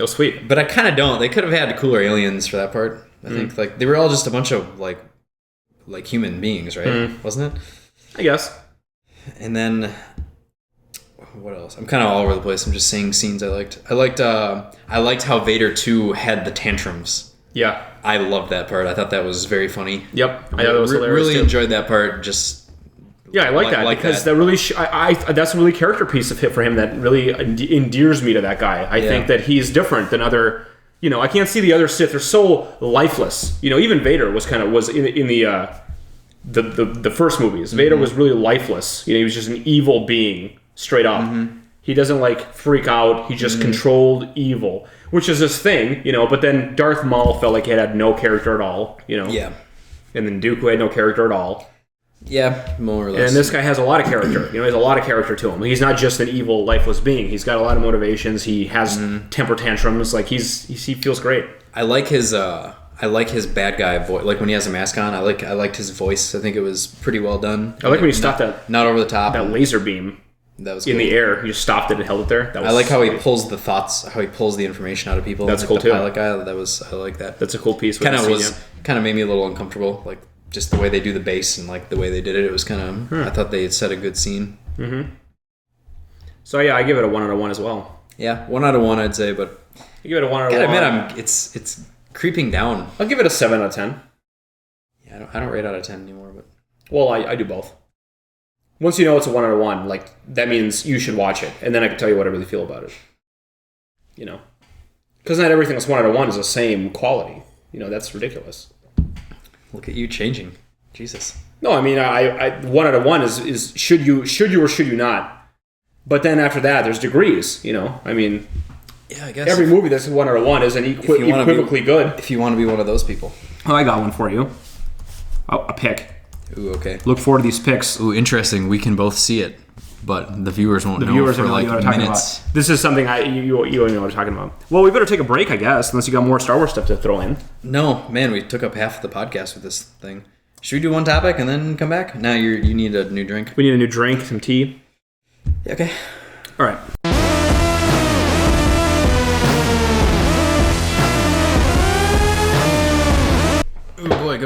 Oh, sweet. But I kind of don't. They could have had cooler aliens for that part. I think like they were all just a bunch of like human beings, right? Wasn't it? I guess. And then. What else? I'm kind of all over the place. I'm just saying scenes I liked. I liked how Vader 2 had the tantrums. Yeah. I loved that part. I thought that was very funny. Yep. I thought it was hilarious. Really enjoyed that part. Just I like that because that really that's a really character piece of hit for him that really endears me to that guy. I think that he's different than other. I can't see the other Sith. They're so lifeless. Even Vader was in the first movies. Vader was really lifeless. He was just an evil being. Straight up. Mm-hmm. He doesn't like freak out. He just controlled evil, which is his thing, but then Darth Maul felt like he had no character at all, Yeah. And then Dooku had no character at all. Yeah, more or less. And this guy has a lot of character. He has a lot of character to him. He's not just an evil, lifeless being. He's got a lot of motivations. He has temper tantrums. Like he feels great. I like his bad guy voice. Like when he has a mask on, I liked his voice. I think it was pretty well done. I like when he stopped that. Not over the top. That laser beam. That was cool. In the air. He just stopped it and held it there. I like how he pulls the thoughts, how he pulls the information out of people. That's like cool the too. Pilot guy. That's a cool piece. Kind of made me a little uncomfortable. Like just the way they do the bass and like the way they did it. It was kind of. I thought they had set a good scene. Mm-hmm. So yeah, I give it a 1 out of 1 as well. Yeah, 1 out of 1 I'd say, but you give it a 1 out of 1. Gotta admit, it's creeping down. I'll give it a 7 out of 10. Yeah, I don't rate out of 10 anymore, but I do both. Once you know it's a 1 out of 1, like that means you should watch it, and then I can tell you what I really feel about it. Because not everything that's 1 out of 1 is the same quality. That's ridiculous. Look at you changing, Jesus. No, I mean, I 1 out of 1 is should you or should you not? But then after that, there's degrees. I mean, yeah, I guess every movie that's 1 out of 1 isn't equivocally good. If you want to be one of those people. Oh, I got one for you. Oh, a pick. Ooh, okay. Look forward to these picks. Ooh, interesting. We can both see it, but the viewers won't know for like minutes. This is something you don't know what I'm talking about. Well, we better take a break, I guess, unless you got more Star Wars stuff to throw in. No, man, we took up half of the podcast with this thing. Should we do one topic and then come back? Now you need a new drink. We need a new drink, some tea. Yeah, okay. All right.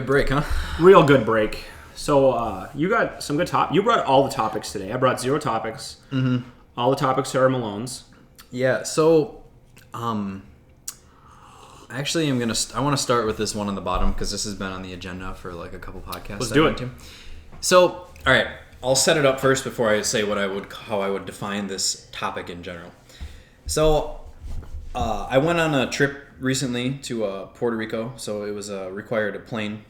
good break, huh? Real good break. So you got some good You brought all the topics today. I brought 0 topics. Mm-hmm. All the topics are Malone's. Yeah. So, actually, I want to start with this one on the bottom because this has been on the agenda for like a couple podcasts. Let's do it. So, all right, I'll set it up first before I say how I would define this topic in general. So, I went on a trip recently to Puerto Rico, so it was required a plane.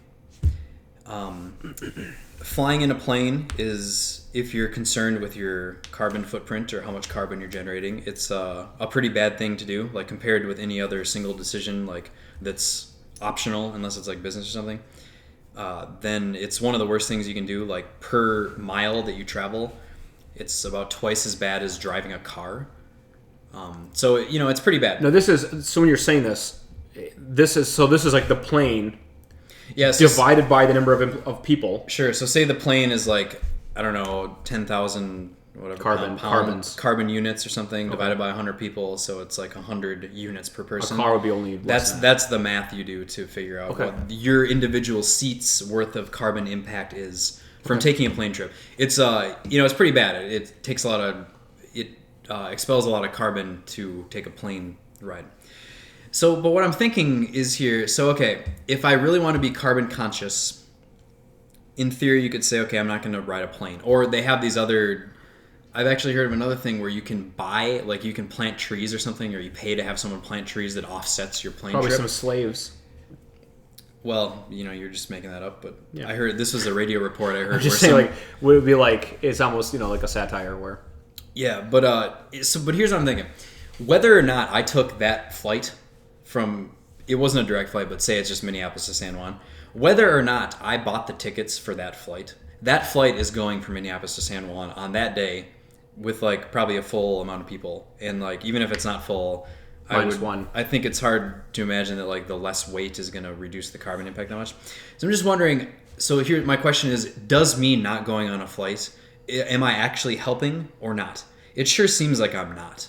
Flying in a plane is, if you're concerned with your carbon footprint or how much carbon you're generating, it's a pretty bad thing to do, like compared with any other single decision like that's optional unless it's like business or something. Then it's one of the worst things you can do. Like per mile that you travel, it's about twice as bad as driving a car. So it's pretty bad. No, so when you're saying this is like the plane. Yes, divided by the number of people. Sure. So say the plane is like, I don't know, 10,000 whatever carbon units or something, divided by 100 people. So it's like 100 units per person. A car would be only less that's the math you do to figure out what your individual seats worth of carbon impact is from taking a plane trip. It's it's pretty bad. It takes expels a lot of carbon to take a plane ride. So, but what I'm thinking is here, if I really want to be carbon conscious, in theory you could say, okay, I'm not going to ride a plane. Or they have these other, I've actually heard of another thing where you can buy, like you can plant trees or something, or you pay to have someone plant trees that offsets your plane trip. Probably some slaves. Well, you're just making that up, but yeah. I heard, this was a radio report I heard. I'm just saying, would it be like, it's almost, like a satire where. Yeah, but here's what I'm thinking. Whether or not I took that flight it wasn't a direct flight, but say it's just Minneapolis to San Juan. Whether or not I bought the tickets for that flight is going from Minneapolis to San Juan on that day with like probably a full amount of people. And like, even if it's not full, I think it's hard to imagine that like the less weight is going to reduce the carbon impact that much. So I'm just wondering, so here, my question is, does me not going on a flight, am I actually helping or not? It sure seems like I'm not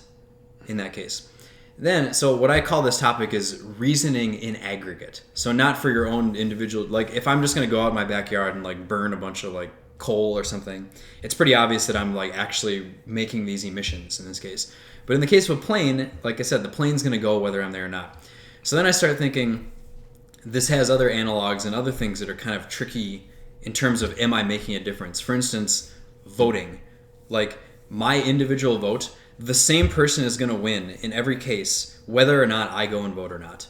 in that case. Then, so what I call this topic is reasoning in aggregate. So not for your own individual, like if I'm just going to go out in my backyard and like burn a bunch of like coal or something, it's pretty obvious that I'm like actually making these emissions in this case. But in the case of a plane, like I said, the plane's going to go whether I'm there or not. So then I start thinking this has other analogs and other things that are kind of tricky in terms of, am I making a difference? For instance, voting. Like my individual vote, the same person is going to win in every case, whether or not I go and vote or not.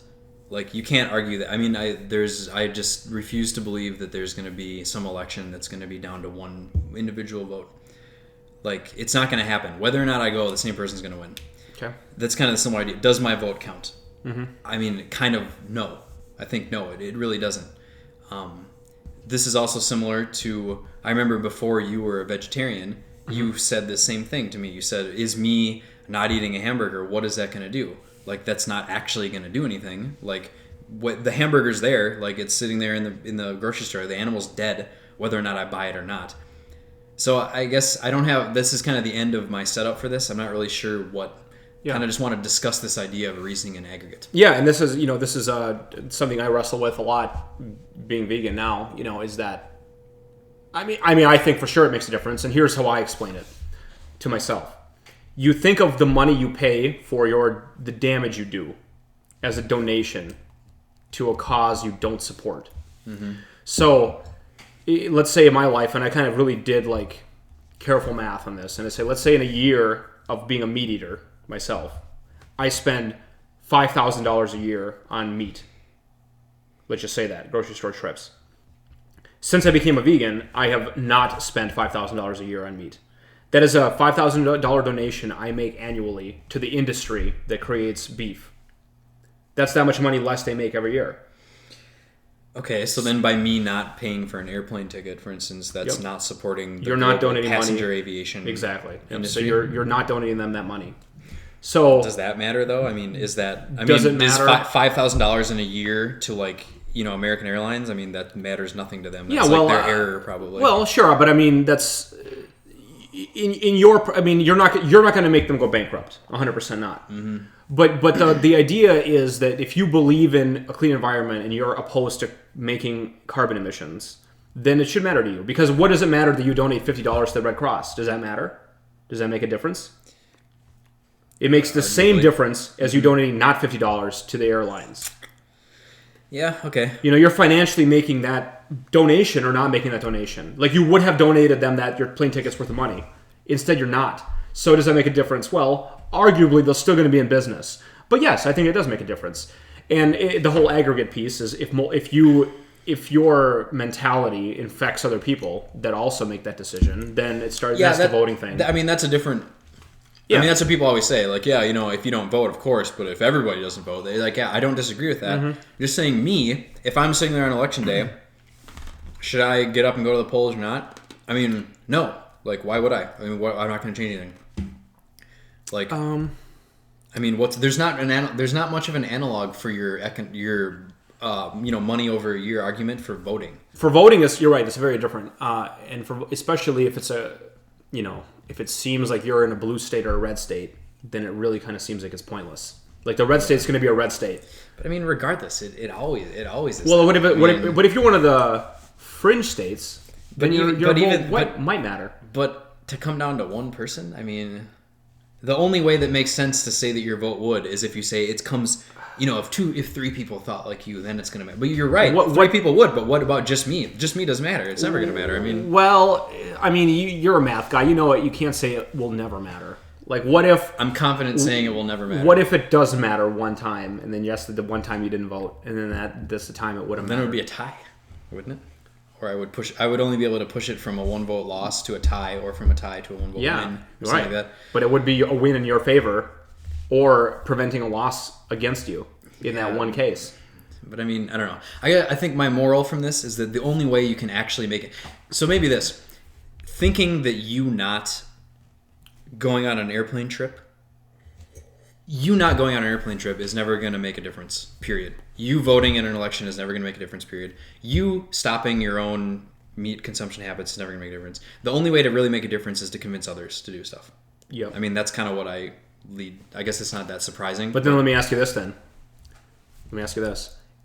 Like, you can't argue that. I mean, I just refuse to believe that there's going to be some election that's going to be down to one individual vote. Like, it's not going to happen. Whether or not I go, the same person's going to win. Okay. That's kind of the similar idea. Does my vote count? Mm-hmm. I mean, kind of no. I think no, it really doesn't. This is also similar to, I remember before you were a vegetarian, you said the same thing to me. You said, is me not eating a hamburger, what is that going to do? Like, that's not actually going to do anything. Like, what the hamburger's there, like it's sitting there in the grocery store. The animal's dead, whether or not I buy it or not. So I guess this is kind of the end of my setup for this. I'm not really sure what, kind of just want to discuss this idea of reasoning in aggregate. Yeah, and this is something I wrestle with a lot being vegan now, is that, I mean, I think for sure it makes a difference, and here's how I explain it to myself. You think of the money you pay for the damage you do as a donation to a cause you don't support. Mm-hmm. So, let's say in my life, and I kind of really did like careful math on this, and I say, let's say in a year of being a meat eater myself, I spend $5,000 a year on meat. Let's just say that, grocery store trips. Since I became a vegan, I have not spent $5,000 a year on meat. That is a $5,000 donation I make annually to the industry that creates beef. That's that much money less they make every year. Okay, so then by me not paying for an airplane ticket, for instance, that's not supporting the you're not donating passenger money. Aviation Exactly. So you're not donating them that money. So does that matter though? I mean, is that does it matter? Is $5,000 in a year to like American Airlines? I mean, that matters nothing to them. That's their error probably. Well, sure, but I mean in your, I mean, you're not going to make them go bankrupt. 100% not. Mm-hmm. But the idea is that if you believe in a clean environment and you're opposed to making carbon emissions, then it should matter to you. Because what does it matter that you donate $50 to the Red Cross? Does that matter? Does that make a difference? It makes the same difference as you donating not $50 to the airlines. Yeah, okay. You're financially making that donation or not making that donation. Like, you would have donated them your plane ticket's worth of money. Instead, you're not. So does that make a difference? Well, arguably, they're still going to be in business. But yes, I think it does make a difference. And the whole aggregate piece is if your mentality infects other people that also make that decision, then it starts. Yeah, that's the voting thing. I mean, that's a different. Yeah. I mean, that's what people always say. Like, yeah, if you don't vote, of course. But if everybody doesn't vote, they're like, yeah, I don't disagree with that. Mm-hmm. Just saying, if I'm sitting there on election day, should I get up and go to the polls or not? I mean, no. Like, why would I? I mean, I'm not going to change anything. Like, I mean, there's not much of an analog for your money over year argument for voting. For voting, you're right. It's very different, and especially if it's if it seems like you're in a blue state or a red state, then it really kind of seems like it's pointless. Like, the red state's going to be a red state. But I mean, regardless, it always is. Well, what if you're one of the fringe states? Then your vote might matter. But to come down to one person, I mean, the only way that makes sense to say that your vote would is if you say it comes. If 3 people thought like you, then it's going to matter. But you're right. 3 people would, but what about just me? Just me doesn't matter. It's never going to matter. I mean... Well, I mean, you're a math guy. You know what? You can't say it will never matter. Like, what if... I'm confident saying it will never matter. What if it does matter one time, and then yes, the one time you didn't vote, and then that's the time it would have mattered? Then it would be a tie, wouldn't it? Or I would only be able to push it from a 1-vote loss to a tie, or from a tie to a 1-vote win. Or something like that. But it would be a win in your favor, or preventing a loss against you in that one case. But I mean, I don't know. I think my moral from this is that the only way you can actually make it... So maybe this. Thinking that you not going on an airplane trip is never going to make a difference, period. You voting in an election is never going to make a difference, period. You stopping your own meat consumption habits is never going to make a difference. The only way to really make a difference is to convince others to do stuff. Yeah. I mean, that's kind of what I lead. I guess it's not that surprising. But then let me ask you this then.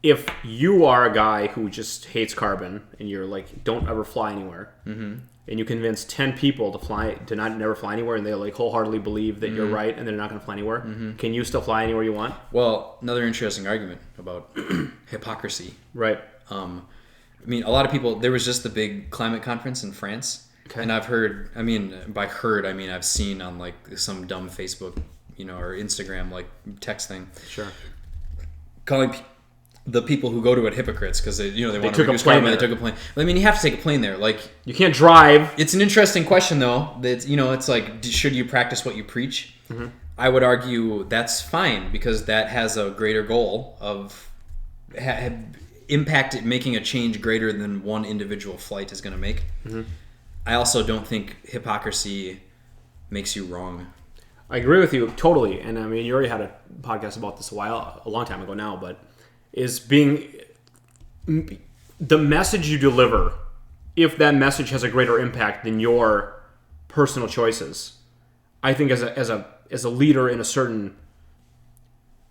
If you are a guy who just hates carbon and you're like, don't ever fly anywhere, mm-hmm. and you convince 10 people to never fly anywhere, and they like wholeheartily believe that mm-hmm. you're right and they're not going to fly anywhere, mm-hmm. can you still fly anywhere you want? Well, another interesting argument about hypocrisy. Right. I mean, a lot of people, there was just the big climate conference in France. Okay. And I've seen on like some dumb Facebook, or Instagram like text thing. Sure. Calling the people who go to it hypocrites because they want to reduce carbon. They took a plane. I mean, you have to take a plane there. Like, you can't drive. It's an interesting question though. That it's like, should you practice what you preach? Mm-hmm. I would argue that's fine because that has a greater goal of impact, making a change greater than one individual flight is going to make. Mm-hmm. I also don't think hypocrisy makes you wrong. I agree with you totally, and I mean, you already had a podcast about this a long time ago now, but is being the message you deliver, if that message has a greater impact than your personal choices, I think as a leader in a certain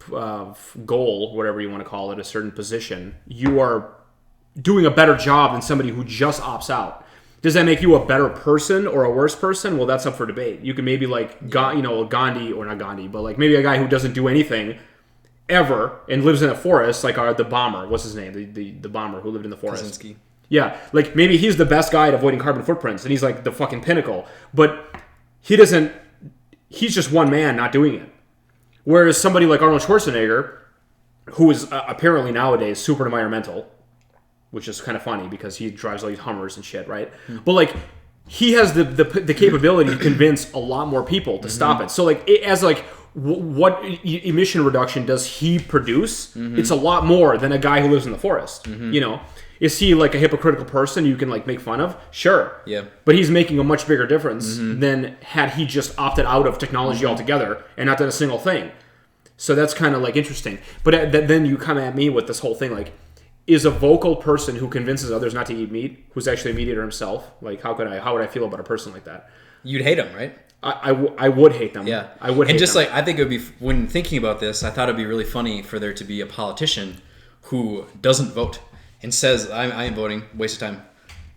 goal, whatever you want to call it, a certain position, you are doing a better job than somebody who just opts out. Does that make you a better person or a worse person? Well, that's up for debate. You can maybe like Gandhi, or not Gandhi, but like maybe a guy who doesn't do anything ever and lives in a forest, like the bomber. What's his name? The bomber who lived in the forest. Kaczynski. Yeah, like maybe he's the best guy at avoiding carbon footprints, and he's like the fucking pinnacle. But he's just one man not doing it. Whereas somebody like Arnold Schwarzenegger, who is apparently nowadays super environmental, which is kind of funny because he drives all these Hummers and shit, right? Mm-hmm. But like, he has the capability to convince a lot more people to stop it. So like, what emission reduction does he produce? Mm-hmm. It's a lot more than a guy who lives in the forest. Mm-hmm. Is he like a hypocritical person you can like make fun of? Sure. Yeah. But he's making a much bigger difference than had he just opted out of technology altogether and not done a single thing. So that's kind of like interesting. But then you come at me with this whole thing like, is a vocal person who convinces others not to eat meat, who's actually a meat eater himself, like how would I feel about a person like that? You'd hate them, right? I would hate them. Yeah, I would. And just like I think it would be when thinking about this, I thought it'd be really funny for there to be a politician who doesn't vote and says, "I ain't voting, waste of time."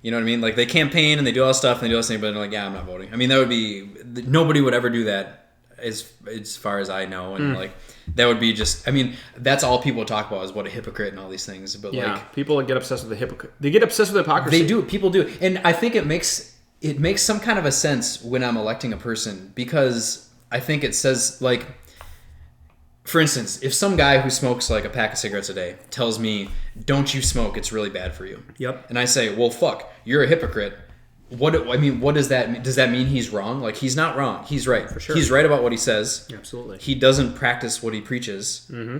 You know what I mean? Like they campaign and they do all this stuff and they do all this thing, but they're like, "Yeah, I'm not voting." I mean, that would be nobody would ever do that, as far as I know, and like that would be just. I mean, that's all people talk about is what a hypocrite and all these things. But like people get obsessed with the hypocrite. They get obsessed with hypocrisy. They do. People do, and I think it makes some kind of a sense when I'm electing a person because I think it says like. For instance, if some guy who smokes like a pack of cigarettes a day tells me, "Don't you smoke? It's really bad for you." Yep. And I say, "Well, fuck, you're a hypocrite." What does that mean? Does that mean he's wrong? Like he's not wrong. He's right. For sure. He's right about what he says. Absolutely. He doesn't practice what he preaches. Mm-hmm.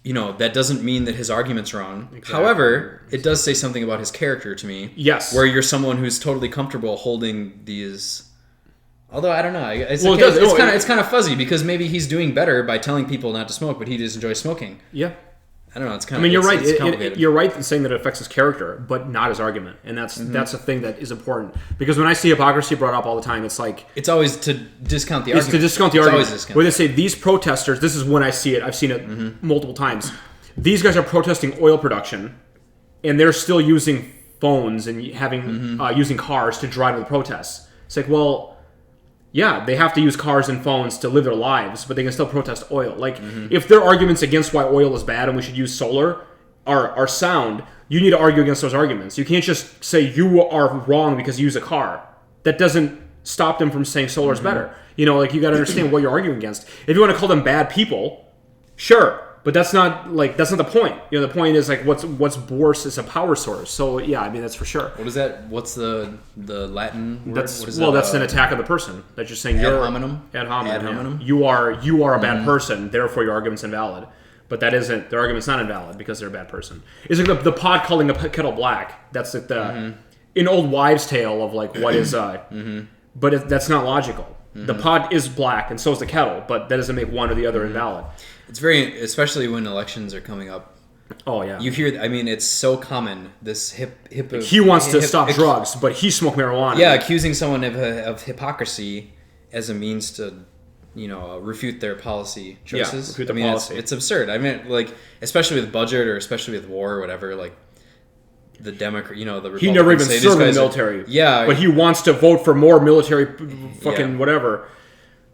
You know, that doesn't mean that his argument's wrong. Exactly. However, it does say something about his character to me. Yes. Where you're someone who's totally comfortable holding these. Although I don't know, it's kind of fuzzy because maybe he's doing better by telling people not to smoke, but he just enjoys smoking. Yeah, I don't know. It's kind. I mean, you're right. You're right in saying that it affects his character, but not his argument, and that's a thing that is important because when I see hypocrisy brought up all the time, it's like it's always to discount the argument. It's to discount the argument. Where they say these protesters. This is when I see it. I've seen it multiple times. These guys are protesting oil production, and they're still using phones and having using cars to drive to the protests. It's like, well. Yeah, they have to use cars and phones to live their lives, but they can still protest oil. Like, if their arguments against why oil is bad and we should use solar are sound, you need to argue against those arguments. You can't just say you are wrong because you use a car. That doesn't stop them from saying solar is better. You know, like, you got to understand what you're arguing against. If you want to call them bad people, sure. But that's not the point. You know, the point is like what's worse is a power source. So yeah, I mean that's for sure. What is that? What's the Latin word? That's an attack of the person. That's just saying ad hominem. Ad hominem. Yeah. You are a bad person. Therefore, your argument's invalid. But that isn't. Their argument's not invalid because they're a bad person. It's like the pot calling a kettle black. That's like an old wives' tale of like what is. But that's not logical. The pot is black and so is the kettle, but that doesn't make one or the other invalid. It's very, especially when elections are coming up. Oh yeah, you hear. I mean, it's so common. This he wants to stop drugs, but he smoked marijuana. Yeah, accusing someone of hypocrisy as a means to, refute their policy choices. Yeah, refute their policy. It's absurd. I mean, like especially with budget or especially with war or whatever. Like the Democrat, the Republicans. He never even served in the military. Yeah, but he wants to vote for more military, whatever.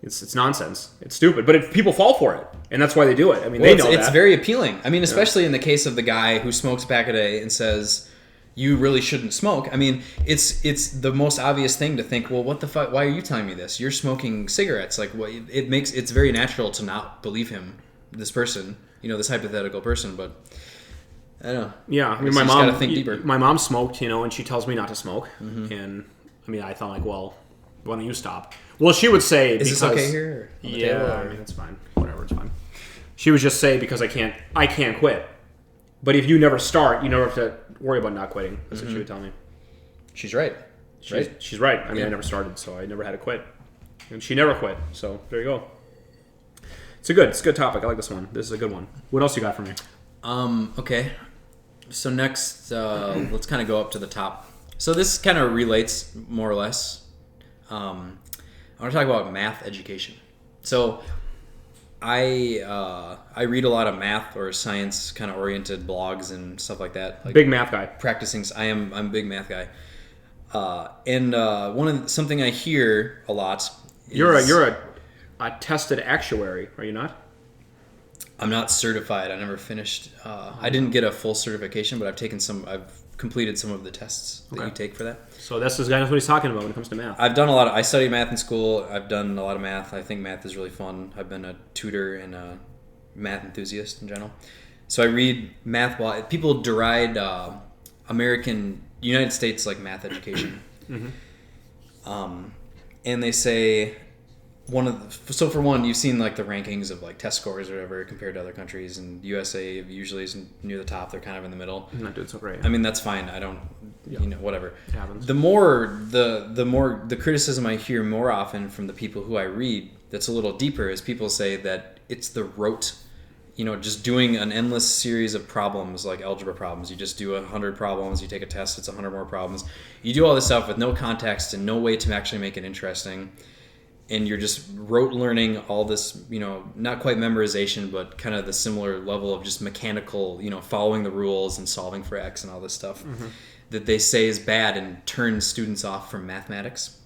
It's nonsense. It's stupid. But if people fall for it, and that's why they do it. I mean, they know that. It's very appealing. I mean, especially in the case of the guy who smokes a pack a day and says, you really shouldn't smoke. I mean, it's the most obvious thing to think, well, what the fuck? Why are you telling me this? You're smoking cigarettes. Like, it's very natural to not believe him, this person, this hypothetical person, but I don't know. Yeah, I mean, my mom smoked, and she tells me not to smoke. And, I mean, I thought, like, well, why don't you stop? Well, she would say is this okay here? I mean, it's fine. Whatever, it's fine. She would just say because I can't quit. But if you never start, you never have to worry about not quitting. That's what she would tell me. She's right. She's right. I mean, I never started, so I never had to quit. And she never quit. So there you go. It's a good topic. I like this one. This is a good one. What else you got for me? Okay. So next, let's kind of go up to the top. So this kind of relates more or less. I want to talk about math education. So I read a lot of math or science kind of oriented blogs and stuff like that. Like big math guy. Practicing. I'm a big math guy. Something I hear a lot. You're a tested actuary, are you not? I'm not certified. I never finished. I didn't get a full certification, but I've completed some of the tests that you take for that. So that's this guy knows what he's talking about when it comes to math. I studied math in school. I've done a lot of math. I think math is really fun. I've been a tutor and a math enthusiast in general. So I read math people deride United States like math education. And they say for one, you've seen like the rankings of like test scores or whatever compared to other countries, and USA usually isn't near the top. They're kind of in the middle. I'm not doing so great. I mean, that's fine. I don't, whatever. It happens. The more the criticism I hear more often from the people who I read that's a little deeper is people say that it's the rote just doing an endless series of problems, like algebra problems. You just do 100 problems, you take a test, it's 100 more problems. You do all this stuff with no context and no way to actually make it interesting. And you're just rote learning all this, not quite memorization, but kind of the similar level of just mechanical, following the rules and solving for X and all this stuff that they say is bad and turns students off from mathematics.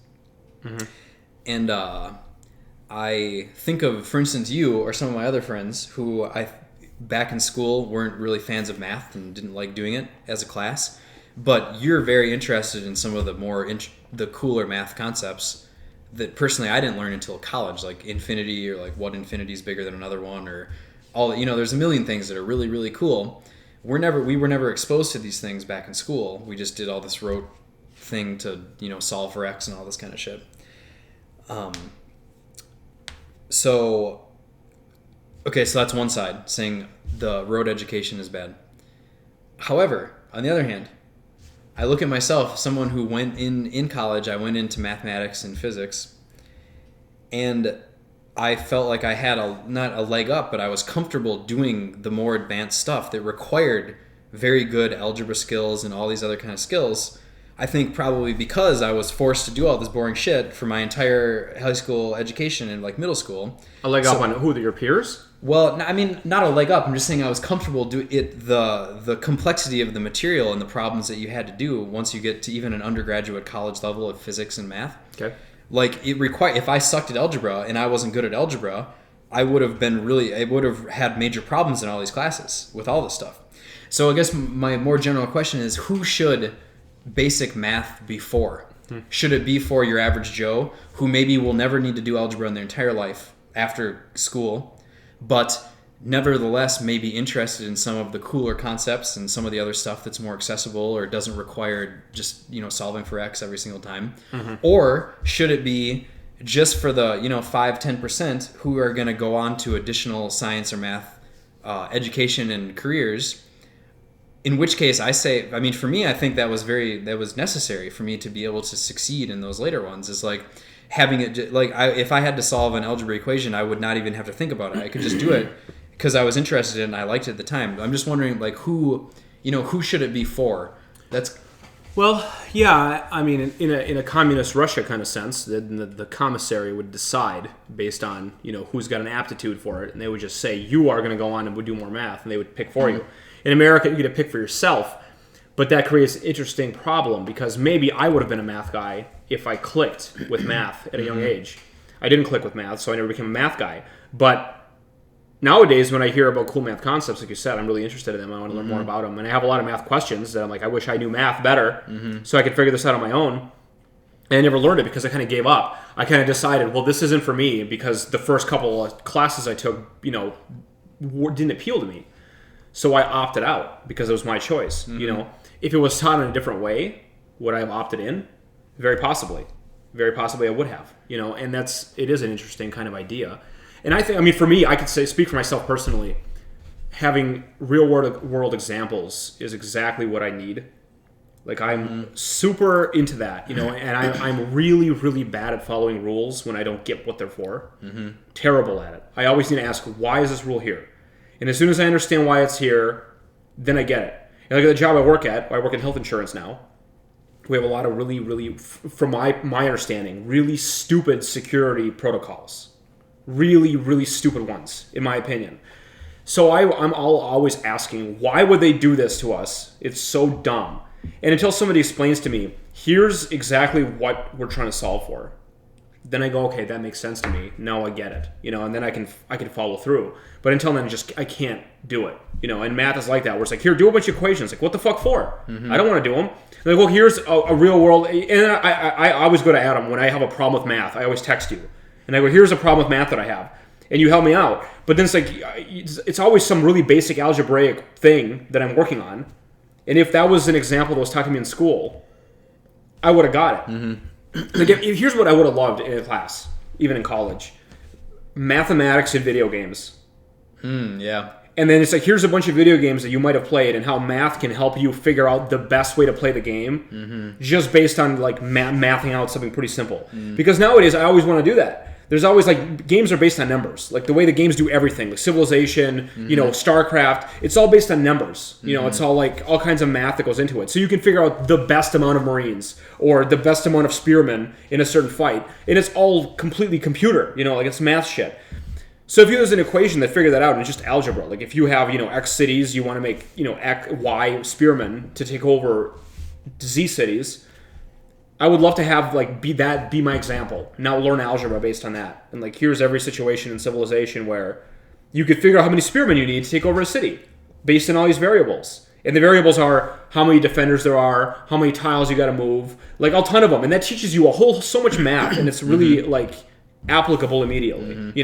And I think of, for instance, you or some of my other friends who back in school weren't really fans of math and didn't like doing it as a class, but you're very interested in some of the cooler math concepts that personally I didn't learn until college, like infinity, or like what infinity is bigger than another one, or all, there's a million things that are really, really cool. We were never exposed to these things back in school. We just did all this rote thing to, solve for X and all this kind of shit. So that's one side, saying the rote education is bad. However, on the other hand, I look at myself, someone who went in college, I went into mathematics and physics, and I felt like I had not a leg up, but I was comfortable doing the more advanced stuff that required very good algebra skills and all these other kind of skills. I think probably because I was forced to do all this boring shit for my entire high school education and like middle school. A leg up on who? Your peers? Well, I mean, not a leg up. I'm just saying I was comfortable doing it. The complexity of the material and the problems that you had to do once you get to even an undergraduate college level of physics and math. Okay. Like if I sucked at algebra and I wasn't good at algebra, I would have had major problems in all these classes with all this stuff. So I guess my more general question is, who should basic math be for? Should it be for your average Joe who maybe will never need to do algebra in their entire life after school, but nevertheless may be interested in some of the cooler concepts and some of the other stuff that's more accessible or doesn't require just solving for X every single time? Or should it be just for the 5-10% who are going to go on to additional science or math education and careers? In which case, for me, I think that was necessary for me to be able to succeed in those later ones. Is like having it, if I had to solve an algebra equation, I would not even have to think about it. I could just do it because I was interested in it and I liked it at the time. I'm just wondering, who should it be for? Well, yeah, I mean, in a communist Russia kind of sense, the commissary would decide based on who's got an aptitude for it, and they would just say, you are going to go on and would do more math, and they would pick for you. In America, you get to pick for yourself, but that creates an interesting problem because maybe I would have been a math guy if I clicked with math at a young age. I didn't click with math, so I never became a math guy. But nowadays, when I hear about cool math concepts, like you said, I'm really interested in them. I want to learn more about them. And I have a lot of math questions that I'm like, I wish I knew math better so I could figure this out on my own. And I never learned it because I kind of gave up. I kind of decided, well, this isn't for me because the first couple of classes I took, didn't appeal to me. So I opted out because it was my choice. If it was taught in a different way, would I have opted in? Very possibly. Very possibly I would have. And it is an interesting kind of idea. And I think, for me, I could speak for myself personally, having real world examples is exactly what I need. Like I'm super into that, and I'm really, really bad at following rules when I don't get what they're for. Terrible at it. I always need to ask, why is this rule here? And as soon as I understand why it's here, then I get it. And like the job I work in health insurance now. We have a lot of really, really, from my understanding, really stupid security protocols. Really, really stupid ones, in my opinion. So I'm always asking, why would they do this to us? It's so dumb. And until somebody explains to me, here's exactly what we're trying to solve for, then I go, okay, that makes sense to me. Now I get it, and then I can follow through. But until then, I can't do it, And math is like that, where it's like, here, do a bunch of equations. Like, what the fuck for? I don't want to do them. Like, well, here's a real world. And I always go to Adam when I have a problem with math. I always text you, and I go, here's a problem with math that I have, and you help me out. But then it's like, it's always some really basic algebraic thing that I'm working on. And if that was an example that was taught to me in school, I would have got it. Like, here's what I would have loved in a class, even in college: mathematics and video games. Yeah. And then it's like, here's a bunch of video games that you might have played and how math can help you figure out the best way to play the game just based on like mathing out something pretty simple. Because nowadays I always want to do that. there's always like games are based on numbers, like the way the games do everything, like Civilization, StarCraft. It's all based on numbers. It's all like all kinds of math that goes into it. So you can figure out the best amount of Marines or the best amount of spearmen in a certain fight, and it's all completely computer. Like it's math shit. So if there's an equation that figure that out, and it's just algebra. Like if you have X cities, you want to make Y spearmen to take over Z cities. I would love to have be my example. Now learn algebra based on that. And here's every situation in Civilization where you could figure out how many spearmen you need to take over a city based on all these variables. And the variables are how many defenders there are, how many tiles you got to move, like a ton of them. And that teaches you so much math, and it's really applicable immediately.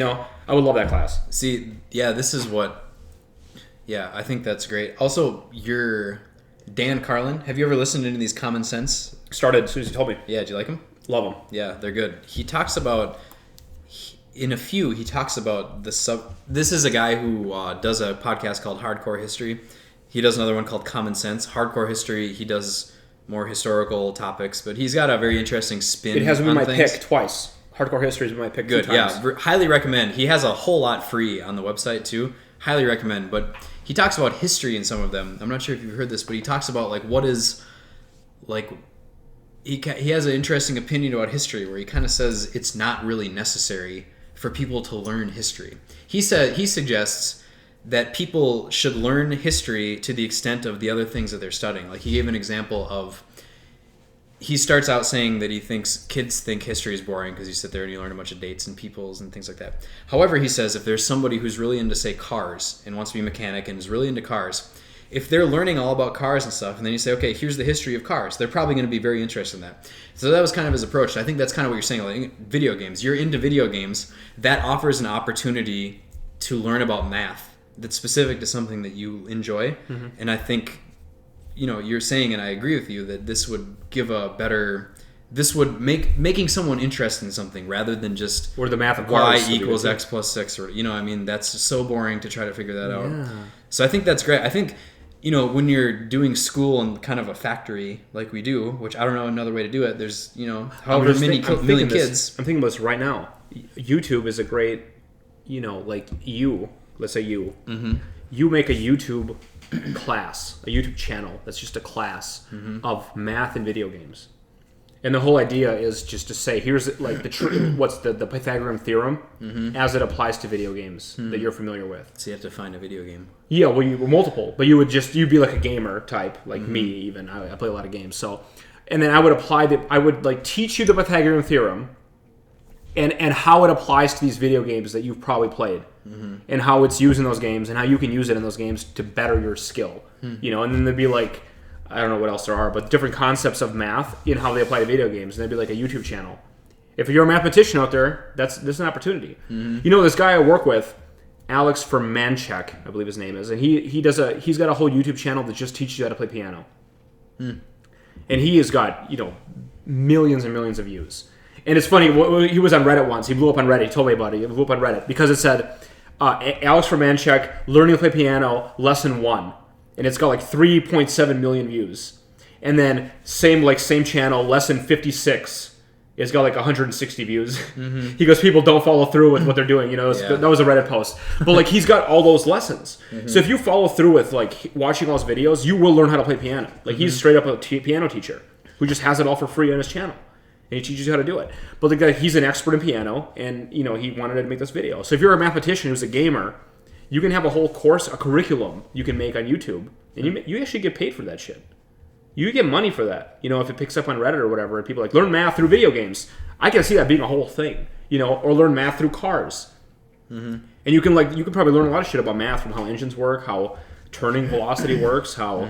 I would love that class. See, this is what. Yeah, I think that's great. Also, Dan Carlin. Have you ever listened to any of these Common Sense? Started as soon as you told me. Yeah, do you like them? Love them. Yeah, they're good. He talks about this is a guy who does a podcast called Hardcore History. He does another one called Common Sense. Hardcore History, he does more historical topics, but he's got a very interesting spin. It hasn't been my things. pick twice. Hardcore History has been my pick. Good, 2 times. Yeah, highly recommend. He has a whole lot free on the website too. Highly recommend. But he talks about history in some of them. I'm not sure if you've heard this, but he talks about what is he has an interesting opinion about history where he kind of says it's not really necessary for people to learn history. He suggests that people should learn history to the extent of the other things that they're studying. He gave an example of, he starts out saying that he thinks kids think history is boring because you sit there and you learn a bunch of dates and peoples and things like that. However, he says if there's somebody who's really into, say, cars and wants to be a mechanic and is really into cars, if they're learning all about cars and stuff, and then you say, okay, here's the history of cars, they're probably going to be very interested in that. So that was kind of his approach. I think that's kind of what you're saying. Video games. You're into video games. That offers an opportunity to learn about math that's specific to something that you enjoy. Mm-hmm. And I think, you're saying, and I agree with you, that this would give this would making someone interested in something rather than just or the math of y equals x plus 6, or that's so boring to try to figure that out. So I think that's great. I think when you're doing school in kind of a factory like we do, which I don't know another way to do it, there's however many million kids. I'm thinking about this right now. YouTube is a great, let's say you make a YouTube class, a YouTube channel that's just a class of math and video games. And the whole idea is just to say, here's what's the Pythagorean theorem as it applies to video games that you're familiar with. So you have to find a video game. Yeah, well, multiple, but you'd be like a gamer type, like me even. I play a lot of games, so. And then I would teach you the Pythagorean theorem and how it applies to these video games that you've probably played, and how it's used in those games, and how you can use it in those games to better your skill. And then there'd be I don't know what else there are, but different concepts of math in how they apply to video games, and there'd be like a YouTube channel. If you're a mathematician out there, this is an opportunity. This guy I work with, Alex Fermanchek, I believe his name is, and he's got a whole YouTube channel that just teaches you how to play piano. And he has got millions and millions of views. And it's funny, he was on Reddit once. He blew up on Reddit. He told me about it. He blew up on Reddit because it said, Alex Fermanchek, learning to play piano, lesson 1. And it's got 3.7 million views. And then same channel, lesson 56, it's got 160 views. He goes, people don't follow through with what they're doing. That was a Reddit post. But he's got all those lessons. So if you follow through with watching all his videos, you will learn how to play piano. He's straight up a piano teacher who just has it all for free on his channel. And he teaches you how to do it. But the guy, he's an expert in piano, and he wanted to make this video. So if you're a mathematician who's a gamer, you can have a whole course, a curriculum you can make on YouTube, and you actually get paid for that shit. You get money for that. If it picks up on Reddit or whatever, and people learn math through video games. I can see that being a whole thing. Or learn math through cars. And you can probably learn a lot of shit about math from how engines work, how turning velocity works, how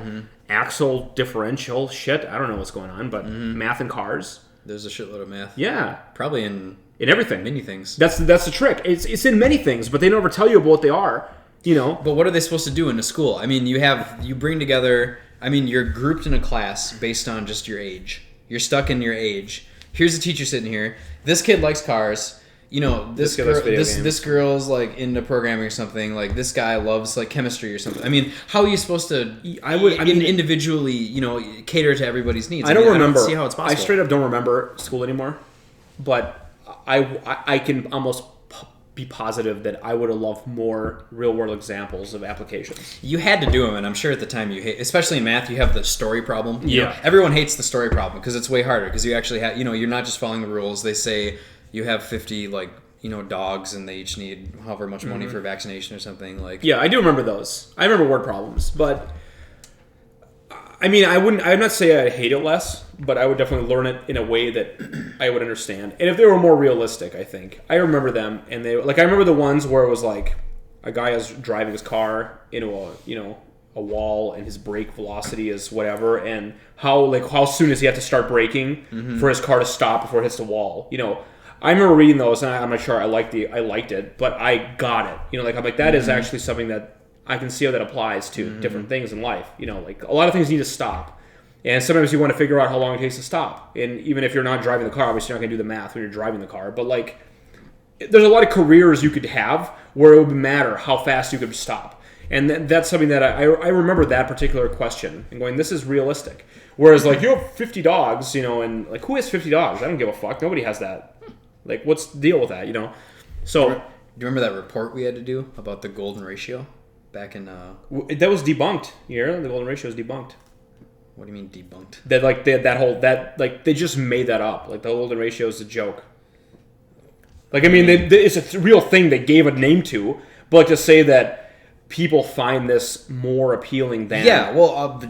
axle differential shit. I don't know what's going on, but math in cars. There's a shitload of math. Yeah, probably in everything, many things. That's the trick. It's in many things, but they never tell you about what they are. But what are they supposed to do in a school? I mean, you bring together. I mean, you're grouped in a class based on just your age. You're stuck in your age. Here's a teacher sitting here. This kid likes cars. This girl's into programming or something. This guy loves chemistry or something. I mean, how are you supposed to? Individually, cater to everybody's needs. I don't remember. I don't see how it's possible. I straight up don't remember school anymore. But I can almost be positive that I would have loved more real world examples of applications. You had to do them, and I'm sure at the time you hate, especially in math, you have the story problem. You know, everyone hates the story problem because it's way harder because you actually have, you're not just following the rules. They say you have 50 dogs and they each need however much money for vaccination or something Yeah, I do remember those. I remember word problems, but I mean, I'd not say I'd hate it less, but I would definitely learn it in a way that I would understand. And if they were more realistic, I think. I remember them, and I remember the ones where it was like a guy is driving his car into a wall and his brake velocity is whatever, and how soon does he have to start braking for his car to stop before it hits the wall? I remember reading those, and I'm not sure I liked it, but I got it. I'm like, that is actually something that I can see how that applies to different things in life. Like a lot of things need to stop. And sometimes you want to figure out how long it takes to stop. And even if you're not driving the car, obviously you're not going to do the math when you're driving the car. But there's a lot of careers you could have where it would matter how fast you could stop. And that's something that I remember that particular question and going, this is realistic. Whereas you have 50 dogs, and who has 50 dogs? I don't give a fuck. Nobody has that. What's the deal with that, So do you remember that report we had to do about the golden ratio? Back in that was debunked. The golden ratio is debunked. What do you mean debunked? That they just made that up. The golden ratio is a joke. It's a real thing they gave a name to, but to say that people find this more appealing than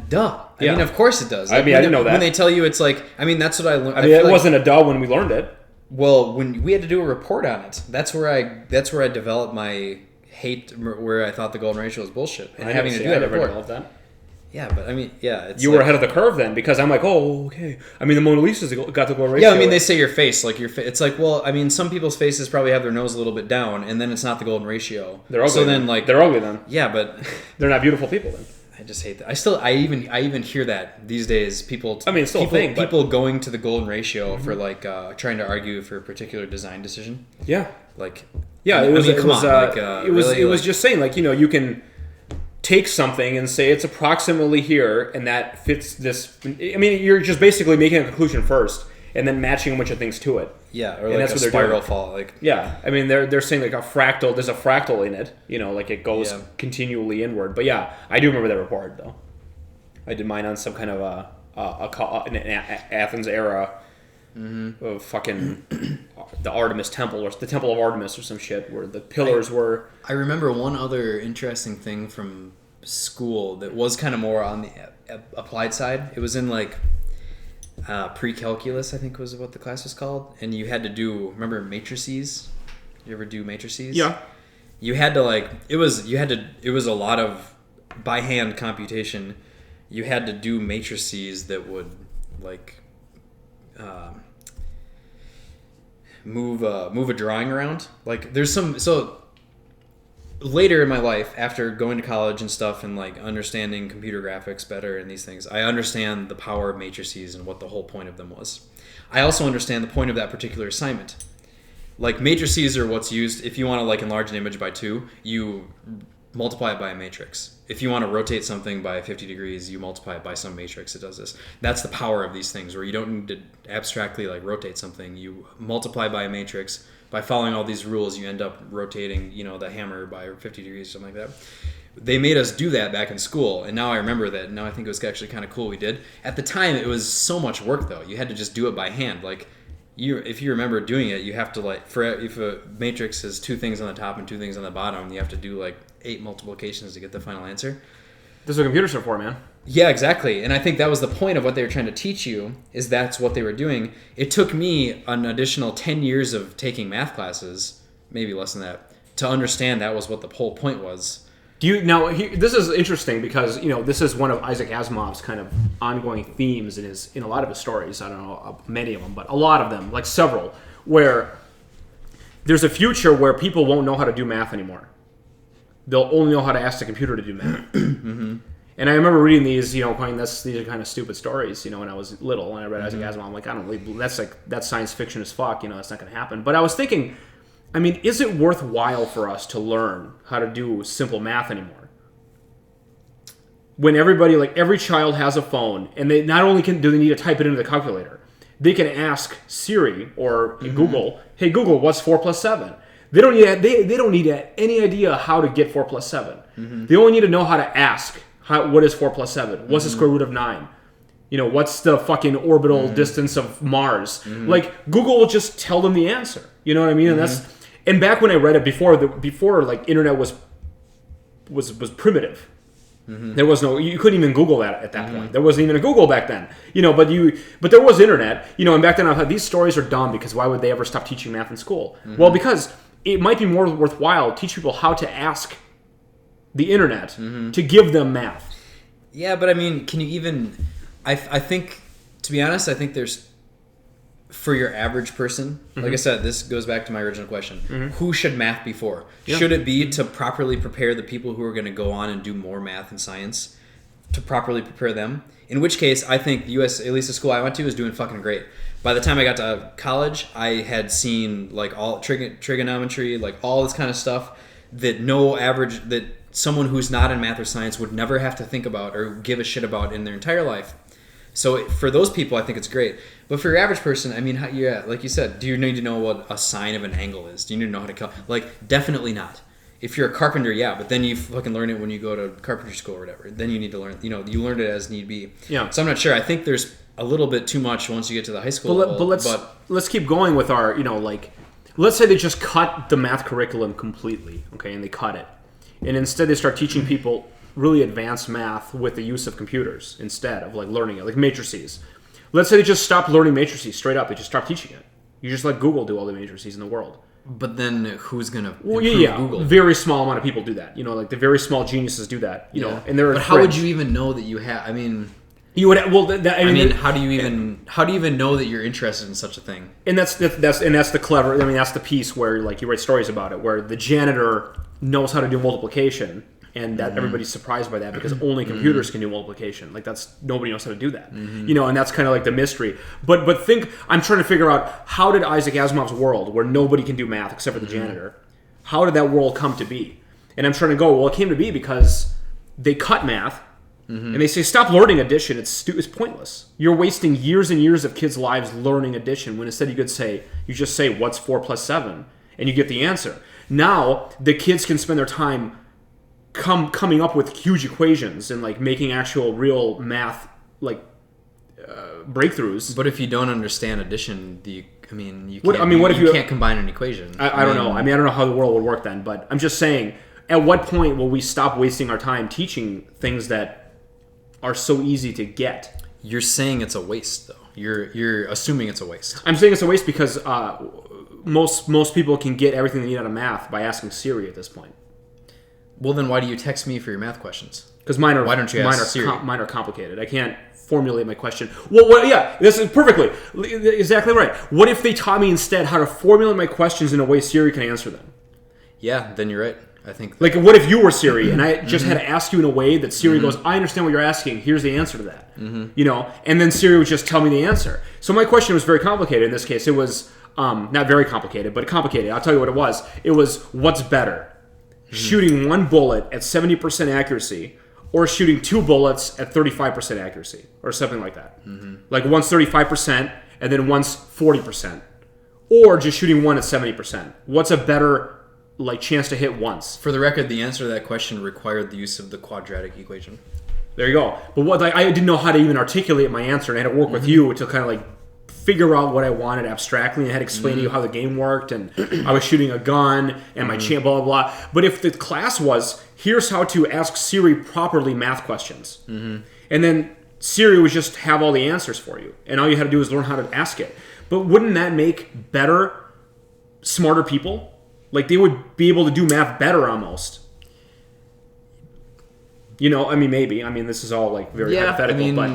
duh. I mean, of course it does. I didn't know that. When they tell you, it's that's what I learned. It wasn't a duh when we learned it. Well, when we had to do a report on it, that's where I developed my hate, where I thought the golden ratio was bullshit, and having to do that report. Developed that. Yeah, but it's you were ahead of the curve then, because I'm like, oh, okay. The Mona Lisa's got the golden ratio. Yeah, they say your face, it's some people's faces probably have their nose a little bit down, and then it's not the golden ratio. They're ugly. So then, they're ugly then. Yeah, but they're not beautiful people then. I just hate that. I even hear that these days. People going to the golden ratio for trying to argue for a particular design decision. Yeah, it was just saying you can take something and say it's approximately here, and that fits this. You're just basically making a conclusion first, and then matching a bunch of things to it. Yeah, or that's a spiral fall. They're saying a fractal. There's a fractal in it. It goes continually inward. But yeah, I do remember that report though. I did mine on some kind of an Athens era of fucking the Artemis Temple or the Temple of Artemis or some shit where the pillars were. I remember one other interesting thing from school that was kind of more on the applied side. It was in pre-calculus, I think was what the class was called, and you had to do, remember matrices? You ever do matrices? Yeah. You had to it was a lot of by hand computation. You had to do matrices that would move a drawing around. Later in my life, after going to college and stuff and understanding computer graphics better and these things, I understand the power of matrices and what the whole point of them was. I also understand the point of that particular assignment. Matrices are what's used if you want to enlarge an image by 2, you multiply it by a matrix. If you want to rotate something by 50 degrees, you multiply it by some matrix that does this. That's the power of these things, where you don't need to abstractly rotate something. You multiply by a matrix. By following all these rules, you end up rotating, the hammer by 50 degrees, something like that. They made us do that back in school, and now I remember that. Now I think it was actually kind of cool we did. At the time, it was so much work, though. You had to just do it by hand. If you remember doing it, you have to, if a matrix has 2 things on the top and 2 things on the bottom, you have to do, 8 multiplications to get the final answer. This is what computers are for, man. Yeah, exactly. And I think that was the point of what they were trying to teach you, is that's what they were doing. It took me an additional 10 years of taking math classes, maybe less than that, to understand that was what the whole point was. This is interesting because, this is one of Isaac Asimov's kind of ongoing themes in a lot of his stories. I don't know many of them, but a lot of them, several, where there's a future where people won't know how to do math anymore. They'll only know how to ask the computer to do math. Mm-hmm. And I remember reading these, these are kind of stupid stories, when I was little. When I read Isaac Asimov, I'm like, I don't believe that's science fiction as fuck. That's not going to happen. But I was thinking, is it worthwhile for us to learn how to do simple math anymore? When everybody, every child has a phone, and they not only do they need to type it into the calculator, they can ask Siri or Google, hey Google, what's 4 plus 7? They don't need any idea how to get 4 plus 7. They only need to know how to ask, what is 4 plus 7? What's the square root of 9? What's the fucking orbital distance of Mars? Like, Google will just tell them the answer. You know what I mean? And back when I read it before like internet was primitive. There was you couldn't even Google that at that point. There wasn't even a Google back then. But there was internet. And back then I thought these stories are dumb because why would they ever stop teaching math in school? Well, because it might be more worthwhile to teach people how to ask the internet to give them math. Yeah, but I mean, can you even... I think, to be honest, I think there's... For your average person, like I said, this goes back to my original question. Who should math be for? Yeah. Should it be to properly prepare the people who are going to go on and do more math and science? To properly prepare them? In which case, I think the U.S., at least the school I went to, is doing fucking great. By the time I got to college, I had seen like all trigonometry, like all this kind of stuff that someone who's not in math or science would never have to think about or give a shit about in their entire life. So for those people, I think it's great. But for your average person, I mean, like you said, do you need to know what a sine of an angle is? Do you need to know how to like, definitely not. If you're a carpenter, yeah, but then you fucking learn it when you go to carpentry school or whatever. Then you need to learn, you learned it as need be. Yeah. So I'm not sure. I think there's a little bit too much once you get to the high school level. But let's keep going with our, let's say they just cut the math curriculum completely, okay, and they cut it. And instead they start teaching people really advanced math with the use of computers instead of like learning it, like matrices. Let's say they just stop learning matrices straight up. They just stop teaching it. You just let Google do all the matrices in the world. But then who's going to Google? Very small amount of people do that. Like the very small geniuses do that. And they're. But how would you even know that you have? I mean, you would. Well, how do you even know that you're interested in such a thing? And that's the clever. I mean, that's the piece where like you write stories about it, where the janitor knows how to do multiplication. And that everybody's surprised by that because only computers can do multiplication. Like nobody knows how to do that. And that's kind of like the mystery. But I'm trying to figure out, how did Isaac Asimov's world, where nobody can do math except for the janitor, how did that world come to be? And I'm trying to go, well, it came to be because they cut math and they say, stop learning addition. It's pointless. You're wasting years and years of kids' lives learning addition when instead you just say, what's 4 plus 7? And you get the answer. Now the kids can spend their time coming up with huge equations and like making actual real math like breakthroughs. But if you don't understand addition, you can't combine an equation. I don't know. I don't know how the world would work then. But I'm just saying, at what point will we stop wasting our time teaching things that are so easy to get? You're saying it's a waste, though. You're assuming it's a waste. I'm saying it's a waste because most people can get everything they need out of math by asking Siri at this point. Well, then why do you text me for your math questions? Because mine are. Why don't you ask Siri? Mine are complicated. I can't formulate my question. Well, yeah, this is perfectly exactly right. What if they taught me instead how to formulate my questions in a way Siri can answer them? Yeah, then you're right. I think. Like, what if you were Siri and I just had to ask you in a way that Siri goes, I understand what you're asking. Here's the answer to that. And then Siri would just tell me the answer. So my question was very complicated in this case. It was not very complicated, but complicated. I'll tell you what it was. It was, what's better? Shooting one bullet at 70% accuracy or shooting two bullets at 35% accuracy or something like that. Like one's 35% and then one's 40%. Or just shooting one at 70%. What's a better chance to hit once? For the record, the answer to that question required the use of the quadratic equation. There you go. But I didn't know how to even articulate my answer, and I had to work with you to kind of figure out what I wanted abstractly, and I had to explain to you how the game worked, and I was shooting a gun, and my blah, blah, blah. But if the class was, here's how to ask Siri properly math questions, and then Siri would just have all the answers for you, and all you had to do is learn how to ask it. But wouldn't that make better, smarter people? Like, they would be able to do math better almost. Maybe. This is all very hypothetical, but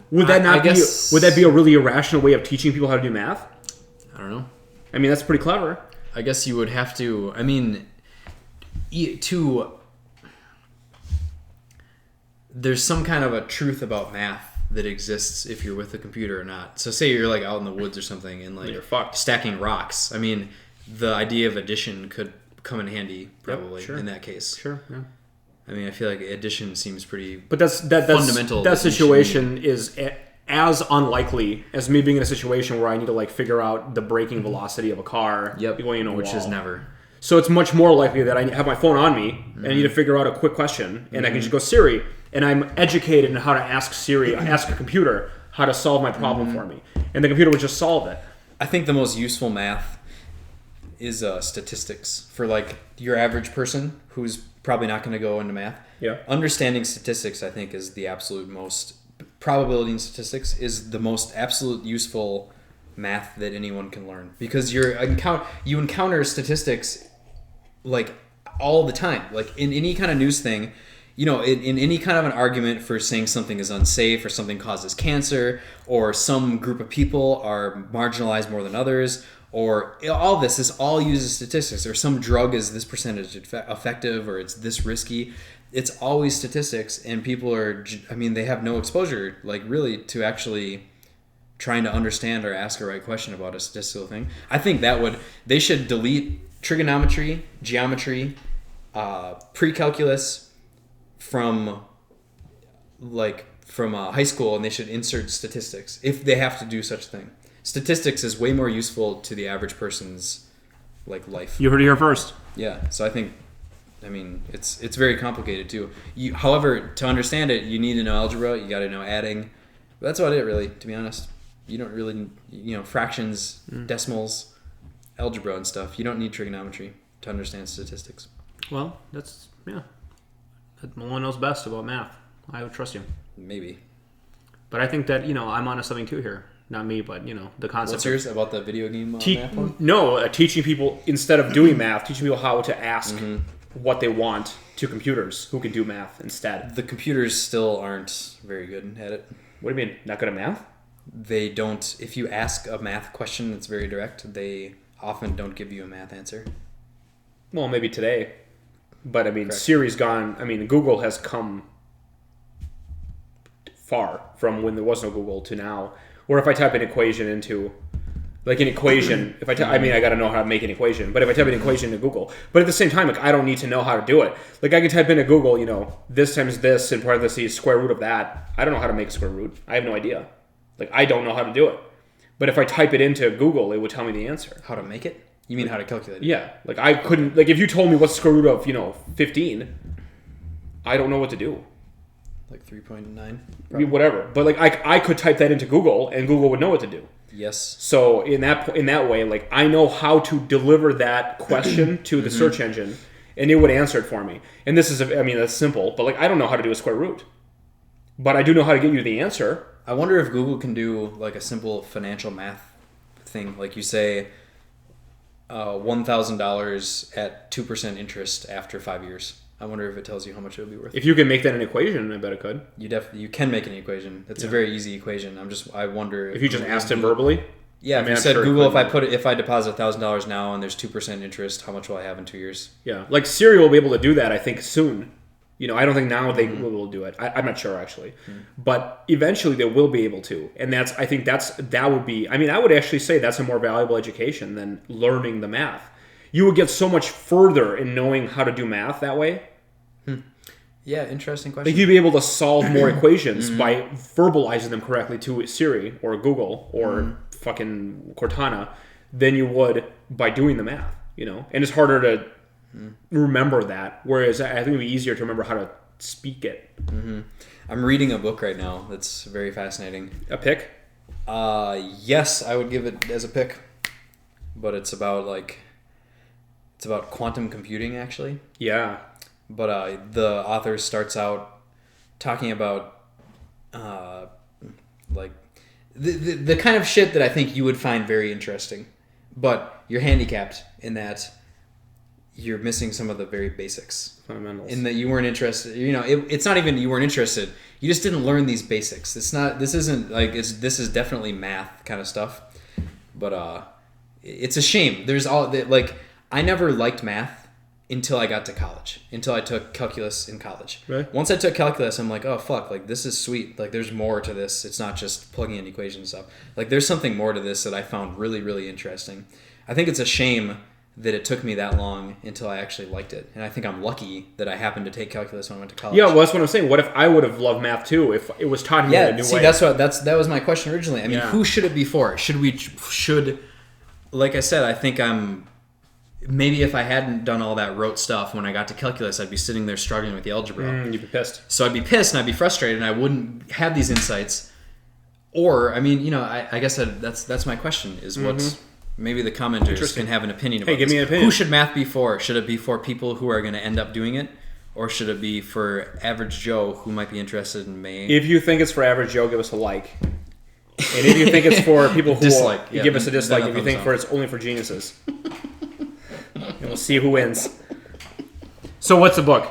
would that would that be a really irrational way of teaching people how to do math? I don't know. That's pretty clever. I guess you would have to, there's some kind of a truth about math that exists if you're with a computer or not. So say you're out in the woods or something and you're fucked. Stacking rocks. The idea of addition could come in handy probably in that case. Sure, yeah. I feel like addition seems pretty fundamental. That situation is as unlikely as me being in a situation where I need to like figure out the braking velocity of a car. Yep. Which is never. So it's much more likely that I have my phone on me and I need to figure out a quick question, and I can just go Siri, and I'm educated in how to ask a computer how to solve my problem for me, and the computer would just solve it. I think the most useful math is statistics for like your average person who's probably not going to go into math. Yeah. Understanding statistics, I think, is the absolute most probability in statistics is the most absolute useful math that anyone can learn, because you encounter statistics like all the time, like in any kind of news thing, in any kind of an argument for saying something is unsafe or something causes cancer or some group of people are marginalized more than others, or all this is all uses statistics, or some drug is this percentage effective or it's this risky. It's always statistics, and people they have no exposure like really to actually trying to understand or ask a right question about a statistical thing. I think they should delete trigonometry, geometry, pre-calculus from high school, and they should insert statistics if they have to do such a thing. Statistics is way more useful to the average person's life. You heard it here first. Yeah, so I think, it's very complicated too. However, to understand it, you need to know algebra. You got to know adding. But that's about it, really. To be honest, you don't really, fractions, decimals, algebra and stuff. You don't need trigonometry to understand statistics. Well, that's no one knows best about math. I would trust you. Maybe. But I think that I'm onto something too here. Not me, but the concept. What's yours about the video game math one? No, teaching people, instead of doing math, teaching people how to ask what they want to computers who can do math instead. The computers still aren't very good at it. What do you mean? Not good at math? They don't. If you ask a math question that's very direct, they often don't give you a math answer. Well, maybe today. But Correct. Siri's gone. Google has come far from when there was no Google to now. Or if I type an equation into, an equation, I got to know how to make an equation. But if I type an equation into Google, but at the same time, I don't need to know how to do it. I can type into Google, this times this and parentheses square root of that. I don't know how to make a square root. I have no idea. I don't know how to do it. But if I type it into Google, it would tell me the answer. How to make it? You mean how to calculate it? Yeah. I couldn't, if you told me what's the square root of, 15, I don't know what to do. 3.9? Whatever. But I could type that into Google and Google would know what to do. Yes. So in that way, I know how to deliver that question to the search engine, and it would answer it for me. And this is, that's simple, but I don't know how to do a square root. But I do know how to get you the answer. I wonder if Google can do a simple financial math thing. You say $1,000 at 2% interest after 5 years. I wonder if it tells you how much it would be worth. If you can make that an equation, I bet it could. You can make an equation. It's a very easy equation. I wonder if you just asked it verbally. Yeah, if you said, Google, if I deposit $1,000 now and there's 2% interest, how much will I have in 2 years? Yeah, Siri will be able to do that. I think soon. I don't think now they will do it. I'm not sure actually, but eventually they will be able to. And that would be. I would actually say that's a more valuable education than learning the math. You would get so much further in knowing how to do math that way. Yeah, interesting question. You'd be able to solve more equations by verbalizing them correctly to Siri or Google or fucking Cortana than you would by doing the math, And it's harder to remember that, whereas I think it'd be easier to remember how to speak it. I'm reading a book right now that's very fascinating. A pick? Yes, I would give it as a pick, but it's about quantum computing actually. Yeah. But the author starts out talking about the kind of shit that I think you would find very interesting, but you're handicapped in that you're missing some of the very basics. Fundamentals. In that you weren't interested. It's not even you weren't interested. You just didn't learn these basics. This is definitely math kind of stuff. But it's a shame. There's I never liked math until I got to college. Until I took calculus in college. Right. Once I took calculus, I'm like, oh fuck, this is sweet. There's more to this. It's not just plugging in equations and stuff. There's something more to this that I found really, really interesting. I think it's a shame that it took me that long until I actually liked it. And I think I'm lucky that I happened to take calculus when I went to college. Yeah, well, that's what I'm saying. What if I would have loved math too if it was taught to me in a new way? That was my question originally. I mean, who should it be for? Like I said, I think maybe if I hadn't done all that rote stuff when I got to calculus, I'd be sitting there struggling with the algebra. You'd be pissed. So I'd be pissed and I'd be frustrated and I wouldn't have these insights. Or, I mean, I guess that's my question is what... Maybe the commenters can have an opinion about give me an opinion. Who should math be for? Should it be for people who are going to end up doing it? Or should it be for average Joe who might be interested in May? If you think it's for average Joe, give us a like. And if you think it's for people who dislike, give us a dislike. If you think it's only for geniuses. And we'll see who wins. So what's the book?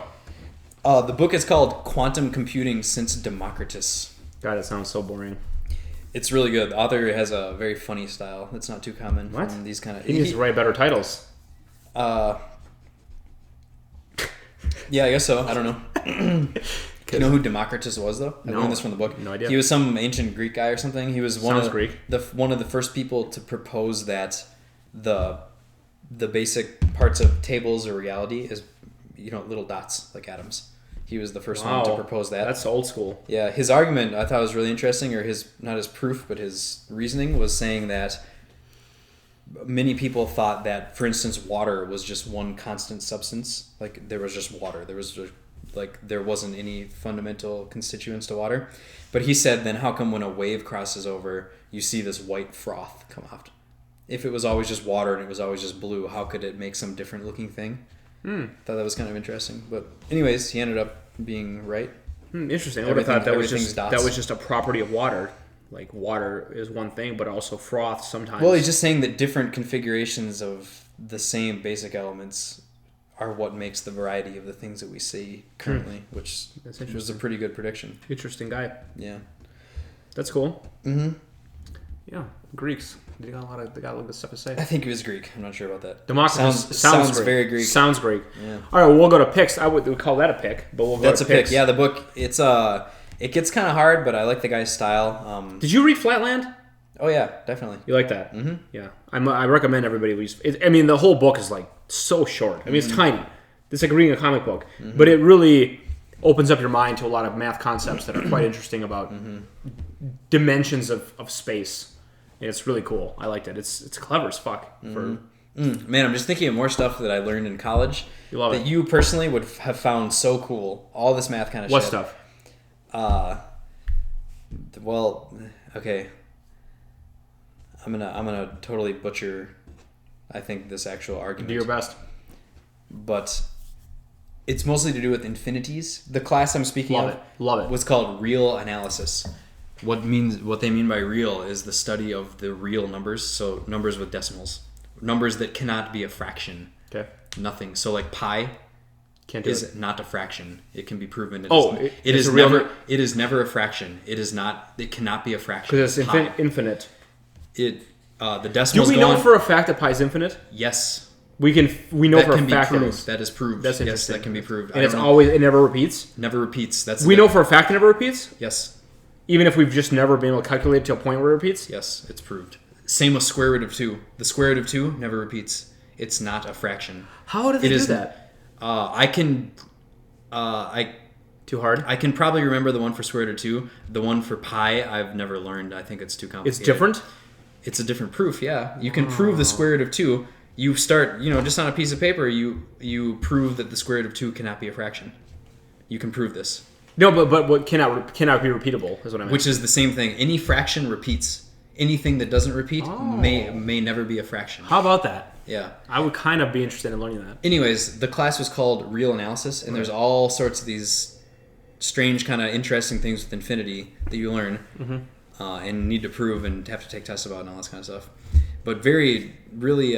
The book is called Quantum Computing Since Democritus. God, it sounds so boring. It's really good. The author has a very funny style. That's not too common. What? From these kind of. He needs to write better titles. Yeah, I guess so. I don't know. You know who Democritus was, though? I learned this from the book. No idea. He was some ancient Greek guy or something. He was one of the first people to propose that the basic parts of tables or reality is little dots like atoms. He was the first one to propose that. That's old school. Yeah, his argument I thought was really interesting, or not his proof, but his reasoning was saying that many people thought that, for instance, water was just one constant substance. Like there was just water. There wasn't any fundamental constituents to water. But he said, then how come when a wave crosses over, you see this white froth come out? If it was always just water and it was always just blue, how could it make some different looking thing? Thought that was kind of interesting. But anyways, he ended up being right. Interesting. I would have thought that was just a property of water. Like water is one thing, but also froth sometimes. Well, he's just saying that different configurations of the same basic elements are what makes the variety of the things that we see currently, which was a pretty good prediction. Interesting guy. Yeah. That's cool. Mm-hmm. Yeah. Greeks. They got a lot of good stuff to say. I think he was Greek. I'm not sure about that. Democritus sounds Greek. very Greek. Sounds Greek. Yeah. All right, well, we'll go to picks. I would call that a pick, but we'll go That's to a picks. pick. Yeah, the book, it gets kind of hard, but I like the guy's style. Did you read Flatland? Oh, yeah, definitely. You like that? Mm-hmm. Yeah. I recommend everybody read. The whole book is like so short. It's tiny. It's like reading a comic book. Mm-hmm. But it really opens up your mind to a lot of math concepts that are quite interesting about dimensions of space. It's really cool. I liked it. It's clever as fuck. Man, I'm just thinking of more stuff that I learned in college that you personally would have found so cool. All this math kind of shit. What stuff? Well, okay. I'm gonna totally butcher, I think, this actual argument. Do your best. But it's mostly to do with infinities. The class I'm speaking of Love it. was called real analysis. What they mean by real is the study of the real numbers, so numbers with decimals, numbers that cannot be a fraction. Okay. Nothing. So like pi is not a fraction. It can be proven. It is never a fraction. It is not. It cannot be a fraction. Because it's infinite. The decimals. Do we know for a fact that pi is infinite? Yes. We know for a fact that is proved. That's interesting. Yes, that can be proved. And it never repeats. Never repeats. We know for a fact it never repeats. Yes. Even if we've just never been able to calculate it to a point where it repeats? Yes, it's proved. Same with square root of 2. The square root of 2 never repeats. It's not a fraction. How do they do that? Too hard? I can probably remember the one for square root of 2. The one for pi, I've never learned. I think it's too complicated. It's different? It's a different proof, yeah. You can prove the square root of 2. You start, just on a piece of paper, you prove that the square root of 2 cannot be a fraction. You can prove this. No, but what cannot be repeatable is what I meant. Which is the same thing. Any fraction repeats. Anything that doesn't repeat may never be a fraction. How about that? Yeah. I would kind of be interested in learning that. Anyways, the class was called Real Analysis, and there's all sorts of these strange kind of interesting things with infinity that you learn and need to prove and have to take tests about and all this kind of stuff. But very, really,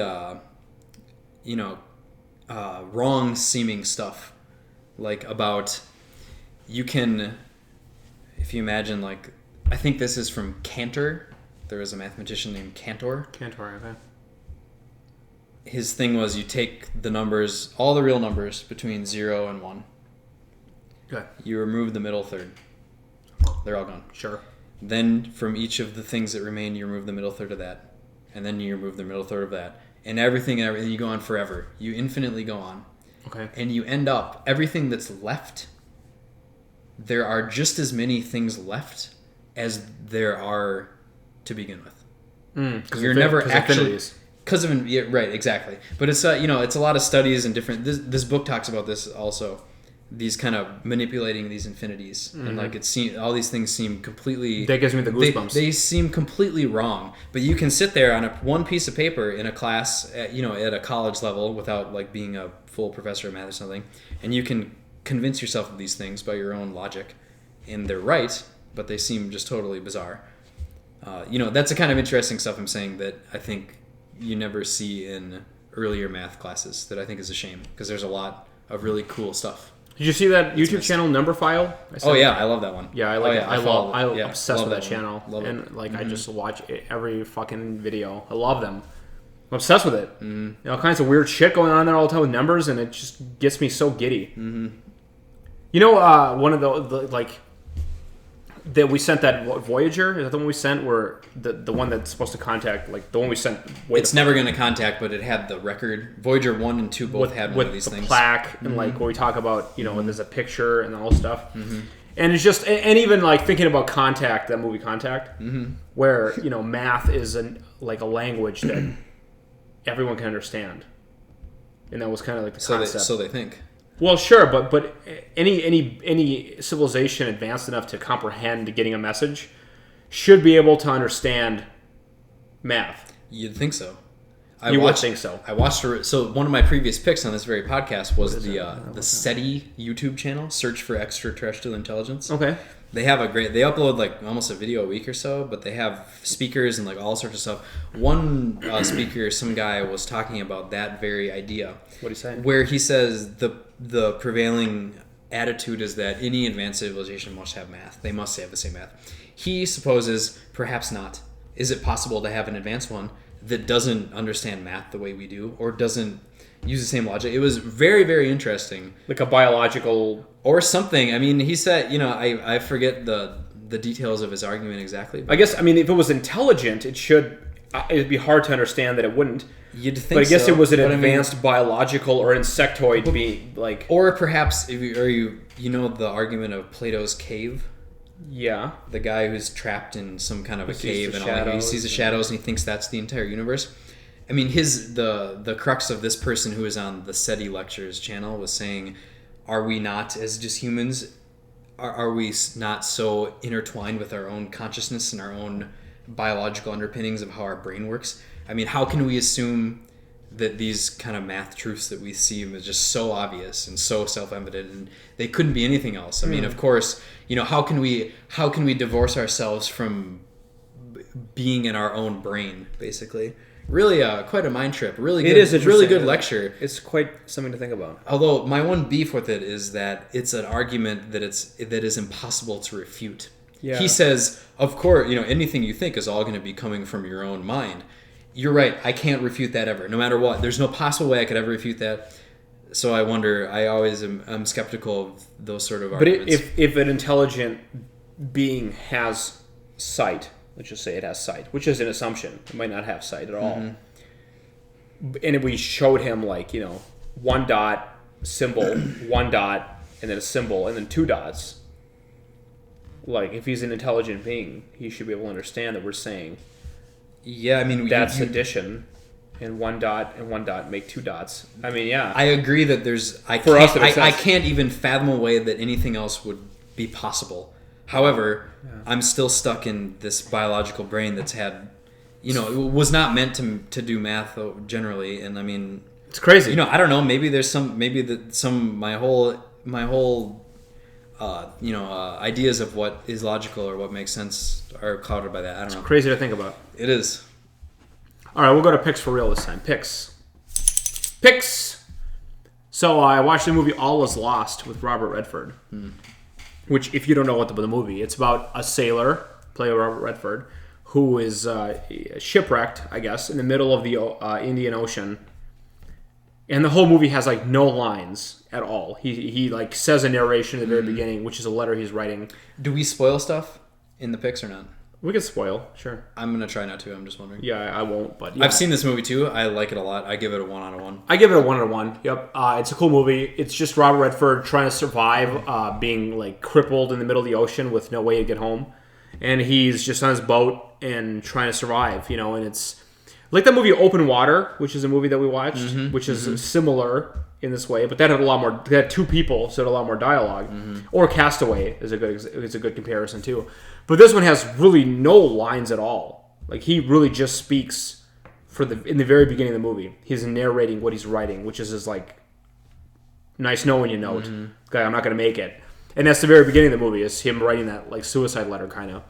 wrong-seeming stuff. Like about... You can, if you imagine, like, I think this is from Cantor. There was a mathematician named Cantor. Okay. His thing was you take the numbers, all the real numbers between 0 and 1. Okay. You remove the middle third. They're all gone. Sure. Then from each of the things that remain, you remove the middle third of that. And then you remove the middle third of that. and everything, you go on forever. You infinitely go on. Okay. And you end up, everything that's left, there are just as many things left as there are to begin with. Because you're never actually... Because of... Yeah, right, exactly. But it's, it's a lot of studies and different... This book talks about this also. These kind of manipulating these infinities. And like all these things seem completely... That gives me the goosebumps. They seem completely wrong. But you can sit there on one piece of paper in a class, at a college level without like being a full professor of math or something. And you can convince yourself of these things by your own logic. And they're right, but they seem just totally bizarre. That's the kind of interesting stuff I'm saying that I think you never see in earlier math classes that I think is a shame. Because there's a lot of really cool stuff. Did you see that YouTube channel, Numberphile? Oh yeah, I love that one. Yeah, I like it. I'm obsessed with that channel. Love and it. I just watch every fucking video. I love them. I'm obsessed with it. All kinds of weird shit going on there all the time with numbers, and it just gets me so giddy. One of the that we sent that Voyager, is that the one we sent where the one that's supposed to contact, like the one we sent it's never going to contact, but it had the record. Voyager 1 and 2 both had one of these things. With the plaque and like where we talk about, when there's a picture and all stuff. And it's just, and even like thinking about Contact, that movie Contact, where, math is a language that everyone can understand. And that was kind of like the concept. So they think. Well, sure, but any civilization advanced enough to comprehend getting a message should be able to understand math. You'd think so. Would think so. I watched. So one of my previous picks on this very podcast was the SETI YouTube channel, Search for Extraterrestrial Intelligence. Okay. They have they upload like almost a video a week or so, but they have speakers and like all sorts of stuff. One speaker, some guy was talking about that very idea. What did he say? Where he says the prevailing attitude is that any advanced civilization must have math. They must have the same math. He supposes perhaps not. Is it possible to have an advanced one that doesn't understand math the way we do, or doesn't use the same logic? It was very, very interesting. Like a biological... Or something. I mean, he said, I forget the details of his argument exactly. I guess, if it was intelligent, it'd be hard to understand that it wouldn't. You'd think so. But I guess it was an advanced biological or insectoid being, like... Or perhaps, the argument of Plato's cave? Yeah. The guy who's trapped in some kind of a cave and he sees the shadows and he thinks that's the entire universe. I mean, the crux of this person who is on the SETI Lectures channel was saying, are we not, as just humans, are we not so intertwined with our own consciousness and our own biological underpinnings of how our brain works? I mean, how can we assume that these kind of math truths that we see are just so obvious and so self-evident, and they couldn't be anything else? I mean, of course, how can we divorce ourselves from being in our own brain, basically? Really, quite a mind trip. Really good. It is a really good lecture. It's quite something to think about. Although my one beef with it is that it's an argument that is impossible to refute. Yeah. He says, of course, anything you think is all going to be coming from your own mind. You're right. I can't refute that ever, no matter what. There's no possible way I could ever refute that. So I wonder. I always am skeptical of those sort of arguments. But if an intelligent being has sight. Let's just say it has sight, which is an assumption. It might not have sight at all. And if we showed him one dot, symbol, one dot, and then a symbol, and then two dots. Like, if he's an intelligent being, he should be able to understand that we're saying, yeah, that's addition, and one dot make two dots. I mean, yeah. I agree that I can't even fathom a way that anything else would be possible. However, I'm still stuck in this biological brain that's had, it was not meant to do math generally, and I mean, it's crazy. I don't know. Maybe there's my whole ideas of what is logical or what makes sense are clouded by that. I don't know. It's crazy to think about. It is. All right, we'll go to picks for real this time. Picks. So I watched the movie All Is Lost with Robert Redford. Which, if you don't know what the movie, it's about a sailor, played by Robert Redford, who is shipwrecked, I guess, in the middle of the Indian Ocean. And the whole movie has no lines at all. He says a narration at the very beginning, which is a letter he's writing. Do we spoil stuff in the picks or not? We can spoil, sure. I'm gonna try not to. I'm just wondering. Yeah, I won't. But yeah. I've seen this movie too. I like it a lot. I give it a 1 out of 1. I give it a 1 out of 1. Yep, it's a cool movie. It's just Robert Redford trying to survive, being like crippled in the middle of the ocean with no way to get home, and he's just on his boat and trying to survive. And it's like that movie Open Water, which is a movie that we watched, which is similar in this way, but that had a lot more. They had 2 people, so it had a lot more dialogue. Or Castaway is a good comparison too. But this one has really no lines at all. Like he really just speaks in the very beginning of the movie. He's narrating what he's writing, which is his like nice knowing you note. Okay, I'm not gonna make it, and that's the very beginning of the movie. Is him writing that like suicide letter kind of,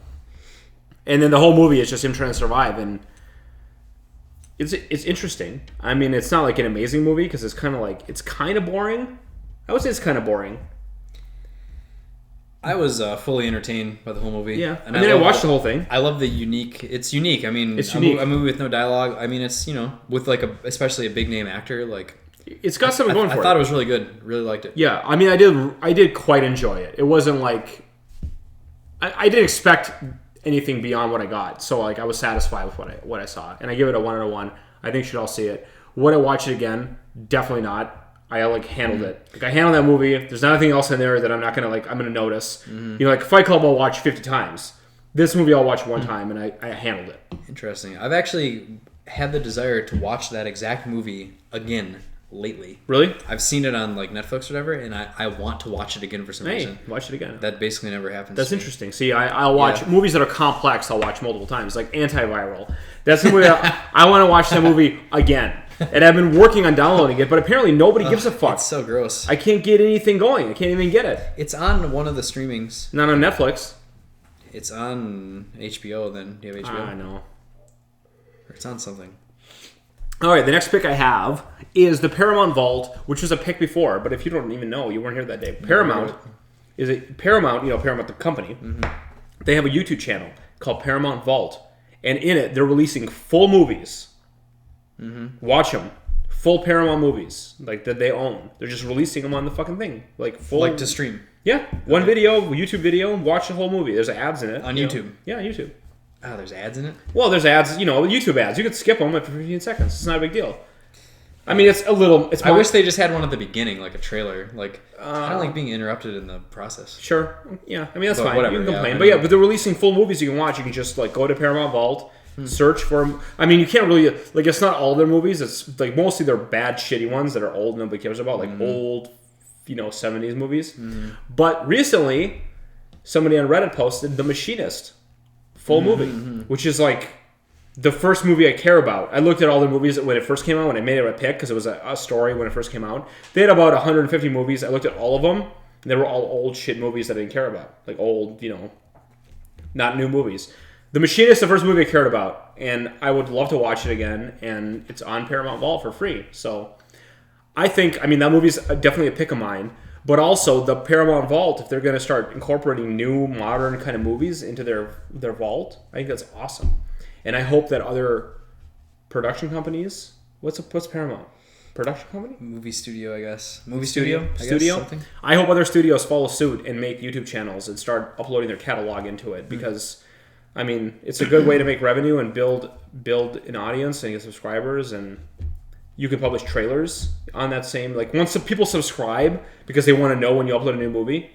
and then the whole movie is just him trying to survive and. It's interesting. I mean, it's not like an amazing movie because it's kind of boring. I would say it's kind of boring. I was fully entertained by the whole movie. Yeah, and I watched the whole thing. I love the unique. It's unique. I mean, it's unique. A movie with no dialogue. I mean, it's with like especially a big name actor. Like it's got something going for it. I thought it was really good. Really liked it. Yeah, I mean, I did quite enjoy it. It wasn't like I didn't expect anything beyond what I got. So like I was satisfied with what I saw, and I give it a 1 out of 1. I think you should all see it. Would I watch it again? Definitely not. I handled it. Like I handled that movie. There's nothing else in there that I'm not gonna I'm gonna notice. Like Fight Club I'll watch 50 times. This movie I'll watch 1 time, and I handled it. Interesting. I've actually had the desire to watch that exact movie again lately. Really? I've seen it on like Netflix or whatever, and I want to watch it again for some reason. Watch it again. That basically never happens. That's interesting. See, I'll watch movies that are complex. I'll watch multiple times, like Antiviral. That's the movie I want to watch that movie again. And I've been working on downloading it, but apparently nobody gives a fuck. It's so gross. I can't get anything going. I can't even get it. It's on one of the streamings. Not on Netflix. It's on HBO. Then do you have HBO? I know. Or it's on something. All right, the next pick I have is the Paramount Vault, which was a pick before, but if you don't even know, you weren't here that day. Paramount Paramount, Paramount the company. They have a YouTube channel called Paramount Vault, and in it they're releasing full movies. Watch them, full Paramount movies like that they own. They're just releasing them on the fucking thing, like to stream. Yeah, one video, YouTube video, watch the whole movie. There's ads in it on YouTube. Yeah, YouTube. Oh, there's ads in it? Well, there's ads, YouTube ads. You could skip them for 15 seconds. It's not a big deal. I mean, it's a little... I wish they just had one at the beginning, like a trailer. Like, I don't like being interrupted in the process. Sure. Yeah. I mean, that's fine. Whatever, you can complain. But they're releasing full movies you can watch. You can just, go to Paramount Vault, search for them. I mean, you can't really... it's not all their movies. It's, mostly they're bad, shitty ones that are old nobody cares about. Old, 70s movies. But recently, somebody on Reddit posted The Machinist. Full movie, which is the first movie I care about. I looked at all the movies when it first came out, when I made it a pick, because it was a story when it first came out. They had about 150 movies. I looked at all of them, and they were all old shit movies that I didn't care about. Like old, not new movies. The Machinist is the first movie I cared about, and I would love to watch it again, and it's on Paramount Vault for free. So that movie's definitely a pick of mine. But also, the Paramount Vault, if they're going to start incorporating new, modern kind of movies into their vault, I think that's awesome. And I hope that other production companies... What's Paramount? Production company? Movie studio, I guess. Movie studio? Something. I hope other studios follow suit and make YouTube channels and start uploading their catalog into it. Because, it's a good way to make revenue and build an audience and get subscribers, and... You can publish trailers on that same... once the people subscribe because they want to know when you upload a new movie,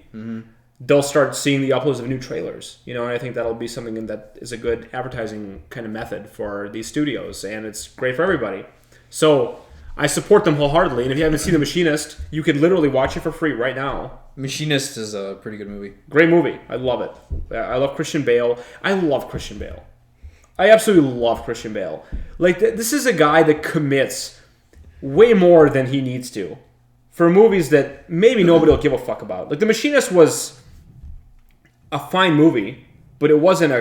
they'll start seeing the uploads of new trailers. And I think that'll be something that is a good advertising kind of method for these studios, and it's great for everybody. So I support them wholeheartedly, and if you haven't seen The Machinist, you could literally watch it for free right now. Machinist is a pretty good movie. Great movie. I love it. I love Christian Bale. I love Christian Bale. I absolutely love Christian Bale. This is a guy that commits... way more than he needs to for movies that maybe nobody will give a fuck about. The Machinist was a fine movie, but it wasn't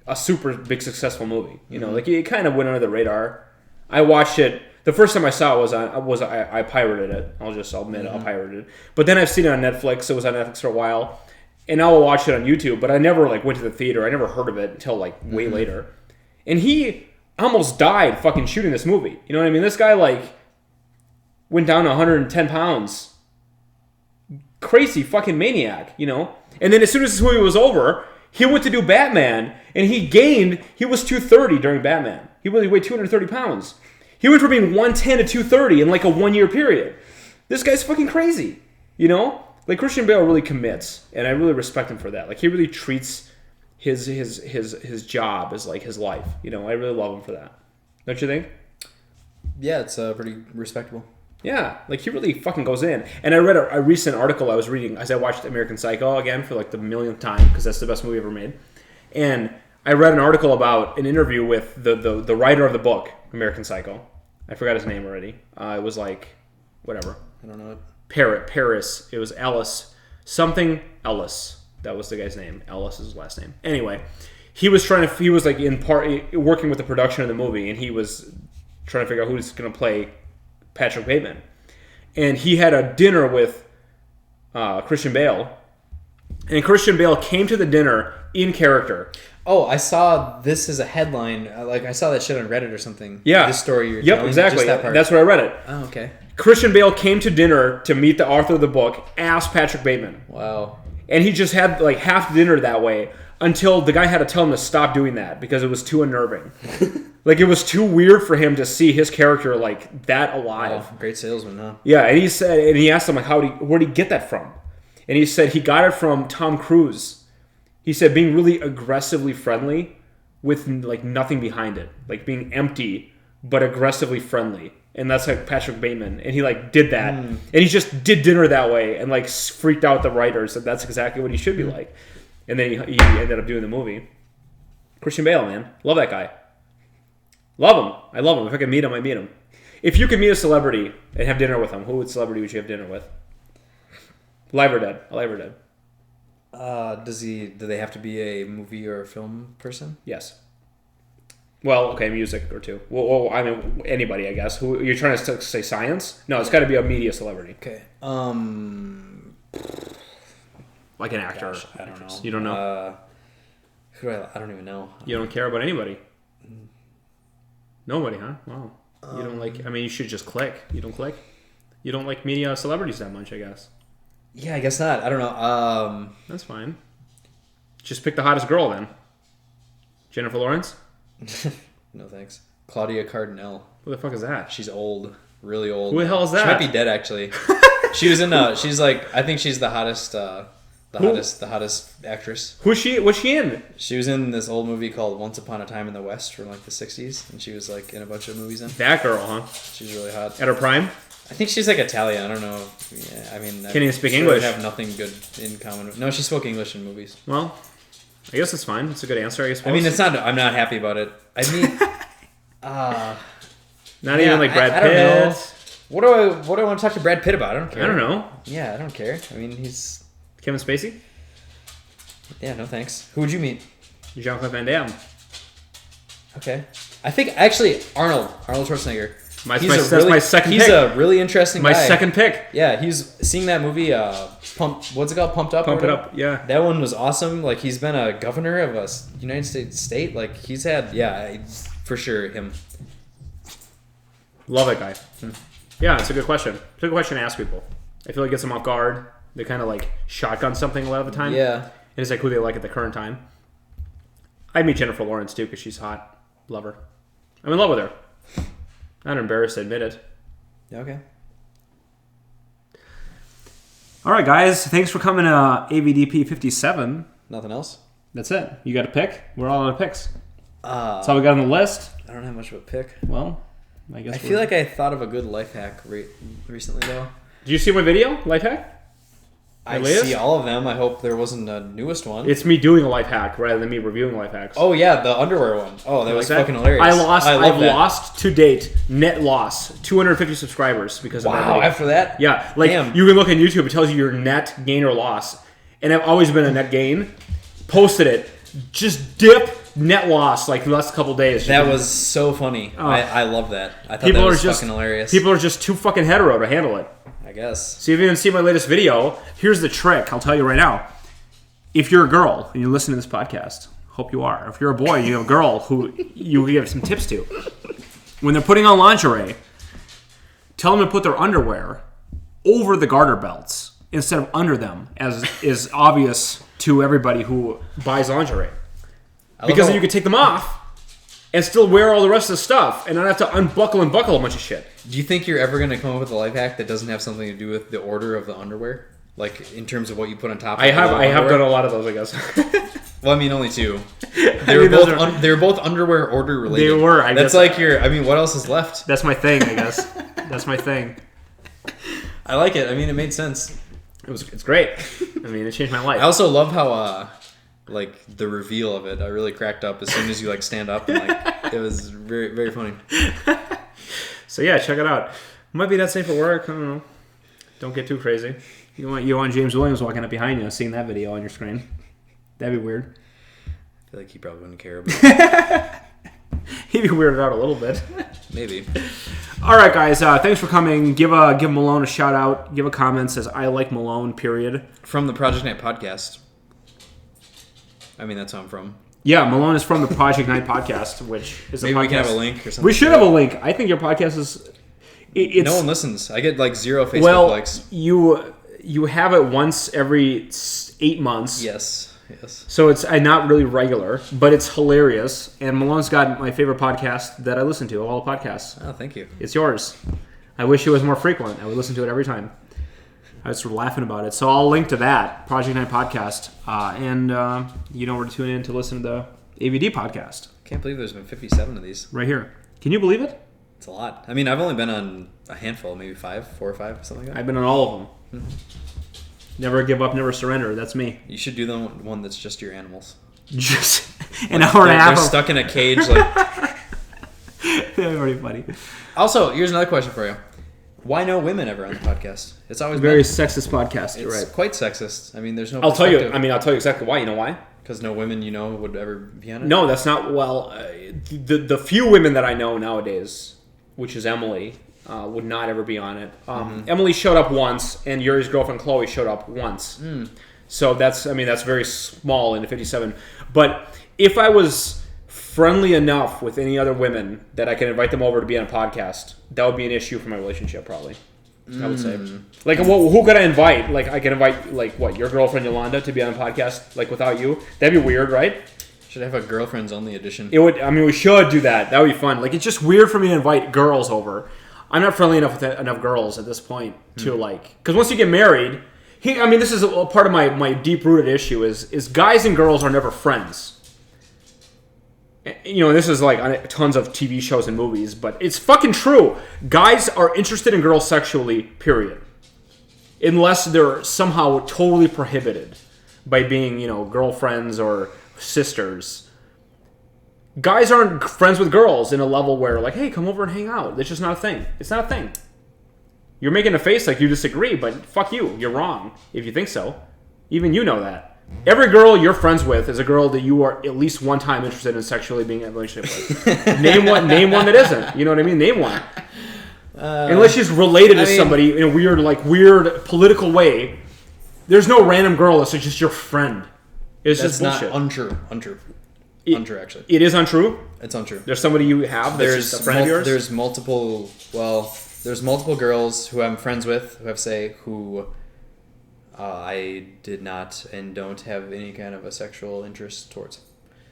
a super big successful movie. It kind of went under the radar. I watched it. The first time I saw it I pirated it. I'll admit it. I pirated it. But then I've seen it on Netflix. It was on Netflix for a while, and now I'll watch it on YouTube. But I never went to the theater. I never heard of it until way later. And he almost died fucking shooting this movie. You know what I mean? This guy went down to 110 pounds. Crazy fucking maniac, And then as soon as this movie was over, He went to do Batman, and he was 230 during Batman. He weighed 230 pounds. He went from being 110 to 230 in like a 1 year period. This guy's fucking crazy, you know? Like, Christian Bale really commits, and I really respect him for that. Like, he really treats his job as like his life, you know? I really love him for that. Don't you think? Yeah, it's pretty respectable. Yeah, like he really fucking goes in. And I read a recent article I was reading as I watched American Psycho again for like the millionth time because that's the best movie ever made. And I read an article about an interview with the writer of the book, American Psycho. I forgot his name already. It was like, whatever. I don't know. Paris. It was Ellis. Something Ellis. That was the guy's name. Ellis is his last name. Anyway, he was like in part working with the production of the movie, and he was trying to figure out who's going to play Patrick Bateman. And he had a dinner with Christian Bale. And Christian Bale came to the dinner in character. Oh, I saw this as a headline. I saw that shit on Reddit or something. Yeah. This story you're telling. Yep, exactly. That's where I read it. Oh, okay. Christian Bale came to dinner to meet the author of the book, as Patrick Bateman. Wow. And he just had like half the dinner that way until the guy had to tell him to stop doing that because it was too unnerving. Like, it was too weird for him to see his character like that alive. Wow, great salesman, huh? Yeah, and he asked him like, where'd he get that from? And he said he got it from Tom Cruise. He said being really aggressively friendly with like nothing behind it, like being empty but aggressively friendly. And that's like Patrick Bateman, and he like did that, and he just did dinner that way, and like freaked out the writers that that's exactly what he should be like. And then he ended up doing the movie. Christian Bale, man, love that guy. Love him. I love him. If I could meet him, I'd meet him. If you could meet a celebrity and have dinner with him, who celebrity would you have dinner with? Live or dead? Alive or dead? Do they have to be a movie or a film person? Yes. Well, okay, music or two. Well, I mean, anybody, I guess. Who you're trying to say science? No, it's got to be a media celebrity. Okay. Like an actor. Gosh, I don't know. You don't know? I don't even know. You don't care about anybody? Nobody, huh? Wow. You don't like... I mean, you should just click. You don't click? You don't like media celebrities that much, I guess. Yeah, I guess not. I don't know. That's fine. Just pick the hottest girl, then. Jennifer Lawrence? No, thanks. Claudia Cardinal. Who the fuck is that? She's old. Really old. Who the hell is that? She might be dead, actually. She was in... she's like... I think she's the hottest... The hottest actress. What's she in? She was in this old movie called Once Upon a Time in the West from like the 60s, and she was like in a bunch of movies in. That girl, huh? She's really hot. At her prime? I think she's like Italian. I don't know. Yeah, I mean, can't even speak English. Have nothing good in common with. No, she spoke English in movies. Well, I guess it's fine. It's a good answer, I guess. I mean, it's not. I'm not happy about it. I mean, not even like Brad Pitt. I don't know. What do I want to talk to Brad Pitt about? I don't care. I don't know. Yeah, I don't care. I mean, he's Kevin Spacey. Yeah, no thanks. Who would you meet? Jean-Claude Van Damme. Okay. I think, actually, Arnold Schwarzenegger. That's my second pick. He's a really interesting guy. My second pick. Yeah, he's seeing that movie, what's it called? Pumped Up? Pump It Up, yeah. That one was awesome. Like, he's been a governor of a United States state. Like, he's had, for sure, him. Love that guy. Yeah, it's a good question. It's a good question to ask people. I feel like it gets them off guard. They kind of, like, shotgun something a lot of the time. Yeah. And it's like who they like at the current time. I'd meet Jennifer Lawrence too because she's hot. Love her. I'm in love with her. Not embarrassed to admit it. Okay. All right, guys. Thanks for coming to AVDP 57. Nothing else? That's it. You got a pick? We're all out of picks. That's all we got on the list. I don't have much of a pick. Well, I guess I feel like I thought of a good life hack recently, though. Did you see my video, life hack? I see all of them. I hope there wasn't a newest one. It's me doing a life hack rather than me reviewing life hacks. Oh yeah, the underwear one. Oh, that was fucking hilarious. I've lost to date, net loss, 250 subscribers because of that video. After that? Yeah, like damn. You can look on YouTube, it tells you your net gain or loss. And I've always been a net gain. Posted it. Just dip, net loss, like the last couple days. That was so funny. I love that. I thought that was fucking hilarious. People are just too fucking hetero to handle it. I guess. So if you didn't see my latest video, here's the trick. I'll tell you right now. If you're a girl and you listen to this podcast, hope you are. If you're a boy and you have a girl who you give some tips to, when they're putting on lingerie, tell them to put their underwear over the garter belts instead of under them, as is obvious to everybody who buys lingerie. Because then you can take them off and still wear all the rest of the stuff and not have to unbuckle and buckle a bunch of shit. Do you think you're ever going to come up with a life hack that doesn't have something to do with the order of the underwear? Like, in terms of what you put on top of I have done a lot of those, I guess. Well, I mean, only two. They were both underwear order related. They were, I guess. That's like what else is left? That's my thing, I guess. That's my thing. I like it. I mean, it made sense. It's great. I mean, it changed my life. I also love how, the reveal of it, I really cracked up as soon as you, stand up. And, it was very, very funny. So, yeah, check it out. Might be that safe at work. I don't know. Don't get too crazy. You want James Williams walking up behind you, seeing that video on your screen. That'd be weird. I feel like he probably wouldn't care about it. He'd be weirded out a little bit. Maybe. All right, guys. Thanks for coming. Give Malone a shout out. Give a comment. Says I like Malone. Period. From the Project Night podcast. I mean, that's where I'm from. Yeah, Malone is from the Project Night podcast, which is maybe a podcast. We can have a link or something. We should have a link. I think your podcast is. No one listens. I get 0 Facebook likes. You have it once every 8 months. Yes. So it's not really regular, but it's hilarious. And Malone's got my favorite podcast that I listen to, of all the podcasts. Oh, thank you. It's yours. I wish it was more frequent. I would listen to it every time. I was sort of laughing about it. So I'll link to that, Project Night Podcast. And you know where to tune in to listen to the AVD podcast. Can't believe there's been 57 of these. Right here. Can you believe it? It's a lot. I mean, I've only been on a handful, maybe 4 or 5, something like that. I've been on all of them. Mm-hmm. Never give up, never surrender. That's me. You should do the one that's just your animals. Just an hour and a half. They're stuck in a cage. That'd be pretty funny. Also, here's another question for you. Why no women ever on the podcast? It's always very sexist podcast. You're right. It's quite sexist. I mean, there's no. I'll tell you exactly why. You know why? Because no women would ever be on it. No, that's not. Well, the few women that I know nowadays, which is Emily. Would not ever be on it. Emily showed up once, and Yuri's girlfriend Chloe showed up once. So that's very small in the 57. But if I was friendly enough with any other women that I can invite them over to be on a podcast, that would be an issue for my relationship, probably. I would say. Like, who could I invite? Like, I can invite, your girlfriend Yolanda to be on a podcast, without you? That'd be weird, right? Should have a girlfriends only edition. It would. I mean, we should do that. That would be fun. It's just weird for me to invite girls over. I'm not friendly enough with enough girls at this point to because once you get married, this is a part of my deep-rooted issue is guys and girls are never friends. This is on tons of TV shows and movies, but it's fucking true. Guys are interested in girls sexually, period. Unless they're somehow totally prohibited by being, girlfriends or sisters. Guys aren't friends with girls in a level where, hey, come over and hang out. That's just not a thing. It's not a thing. You're making a face like you disagree, but fuck you. You're wrong if you think so. Even you know that. Every girl you're friends with is a girl that you are at least one time interested in sexually being in a relationship with. Name one that isn't. You know what I mean? Name one. Unless she's related to somebody in a weird political way. There's no random girl that's just your friend. It's just bullshit. Untrue. Untrue, actually. It is untrue? It's untrue. There's somebody you have that's just a friend of yours? There's multiple girls who I'm friends with who I did not and don't have any kind of a sexual interest towards.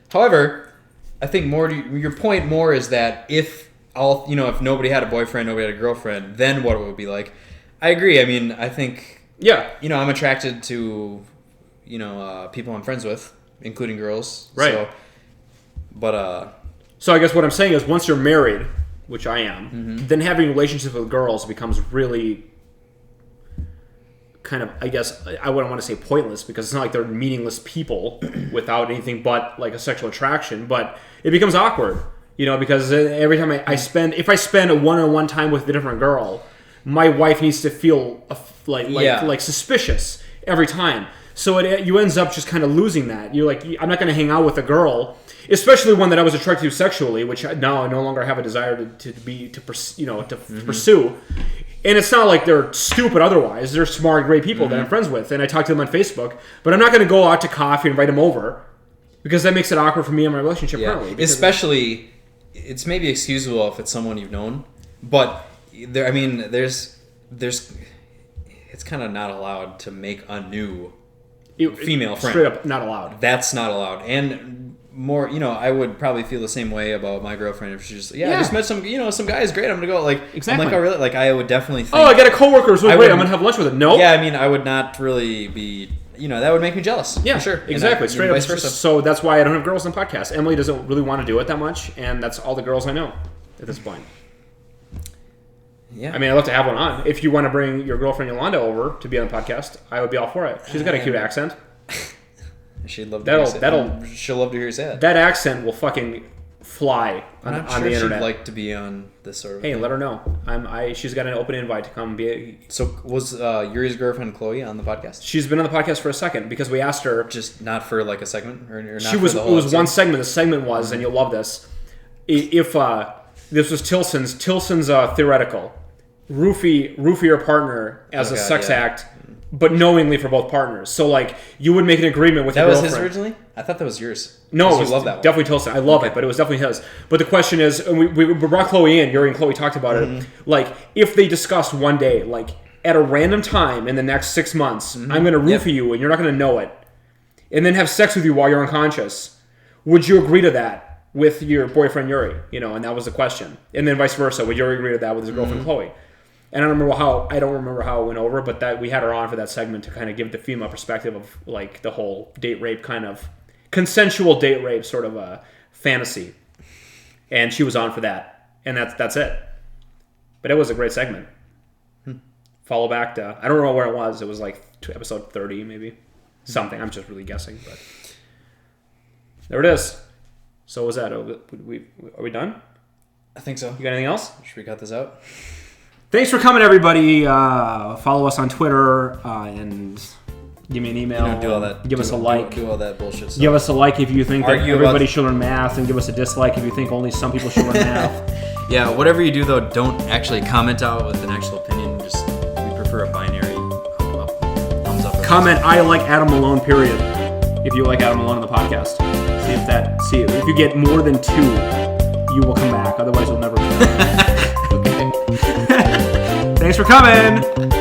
However, I think your point more is that if nobody had a boyfriend, nobody had a girlfriend, then what it would be like. I agree. I mean, I think, I'm attracted to, people I'm friends with, including girls. Right. So I guess what I'm saying is once you're married, which I am, then having relationships with girls becomes really kind of, I guess, I wouldn't want to say pointless because it's not like they're meaningless people without anything but a sexual attraction, but it becomes awkward, because every time if I spend a one-on-one time with a different girl, my wife needs to feel suspicious every time. So you ends up just kind of losing that. You're I'm not going to hang out with a girl, especially one that I was attracted to sexually, which now I no longer have a desire to pursue. And it's not like they're stupid otherwise. They're smart, great people that I'm friends with, and I talk to them on Facebook. But I'm not going to go out to coffee and invite them over because that makes it awkward for me in my relationship currently. Especially, it's maybe excusable if it's someone you've known, but it's it's kind of not allowed to make a new female friend. Straight up not allowed. That's not allowed. And more, I would probably feel the same way about my girlfriend if she's just, I just met some guy's great. I'm gonna go. Like, exactly. I'm like, oh really? Like, I would definitely think. Oh, I got a coworker who's really great. I'm gonna have lunch with him. No. Yeah, I mean, I would not really be. That would make me jealous. Yeah, for sure. Exactly. Straight up. Vice versa. So that's why I don't have girls on podcasts. Emily doesn't really want to do it that much, and that's all the girls I know at this point. Yeah. I mean, I'd love to have one on. If you want to bring your girlfriend Yolanda over to be on the podcast, I would be all for it. She's got a cute accent. She'd love to she'll love to hear you say that. That accent will fucking fly on the internet. She'd like to be on this sort of thing. Let her know. She's got an open invite to come be. So was Yuri's girlfriend Chloe on the podcast? She's been on the podcast for a second because we asked her. Just not for like a segment or not. It was one segment. The segment was, and you'll love this. If this was Tilson's theoretical, roofie your partner as a sex act. But knowingly for both partners. So, like, you would make an agreement with your girlfriend. That was his originally? I thought that was yours. No, it was definitely Tilson. I love it, but it was definitely his. But the question is, and we brought Chloe in, Yuri and Chloe talked about it, like, if they discussed one day, like, at a random time in the next 6 months, I'm going to roofie you and you're not going to know it, and then have sex with you while you're unconscious, would you agree to that with your boyfriend Yuri? And that was the question. And then vice versa, would Yuri agree to that with his girlfriend Chloe? And I don't remember how it went over, but that we had her on for that segment to kind of give the female perspective of like the whole date rape kind of consensual date rape sort of a fantasy. And she was on for that. And that's it. But it was a great segment. Follow back to, I don't know where it was. It was like episode 30 maybe. Something. I'm just really guessing, but there it is. So was that? Are we done? I think so. You got anything else? Should we cut this out? Thanks for coming, everybody. Follow us on Twitter and give me an email. Do all that. Give us a like. Do all that bullshit stuff. Give us a like if you think that everybody should learn math, and give us a dislike if you think only some people should learn math. Yeah, whatever you do, though, don't actually comment out with an actual opinion. Just we prefer a binary thumbs up. Comment, I like Adam Malone, period. If you like Adam Malone on the podcast. See if you get more than 2, you will come back. Otherwise, you'll never come back. Thanks for coming.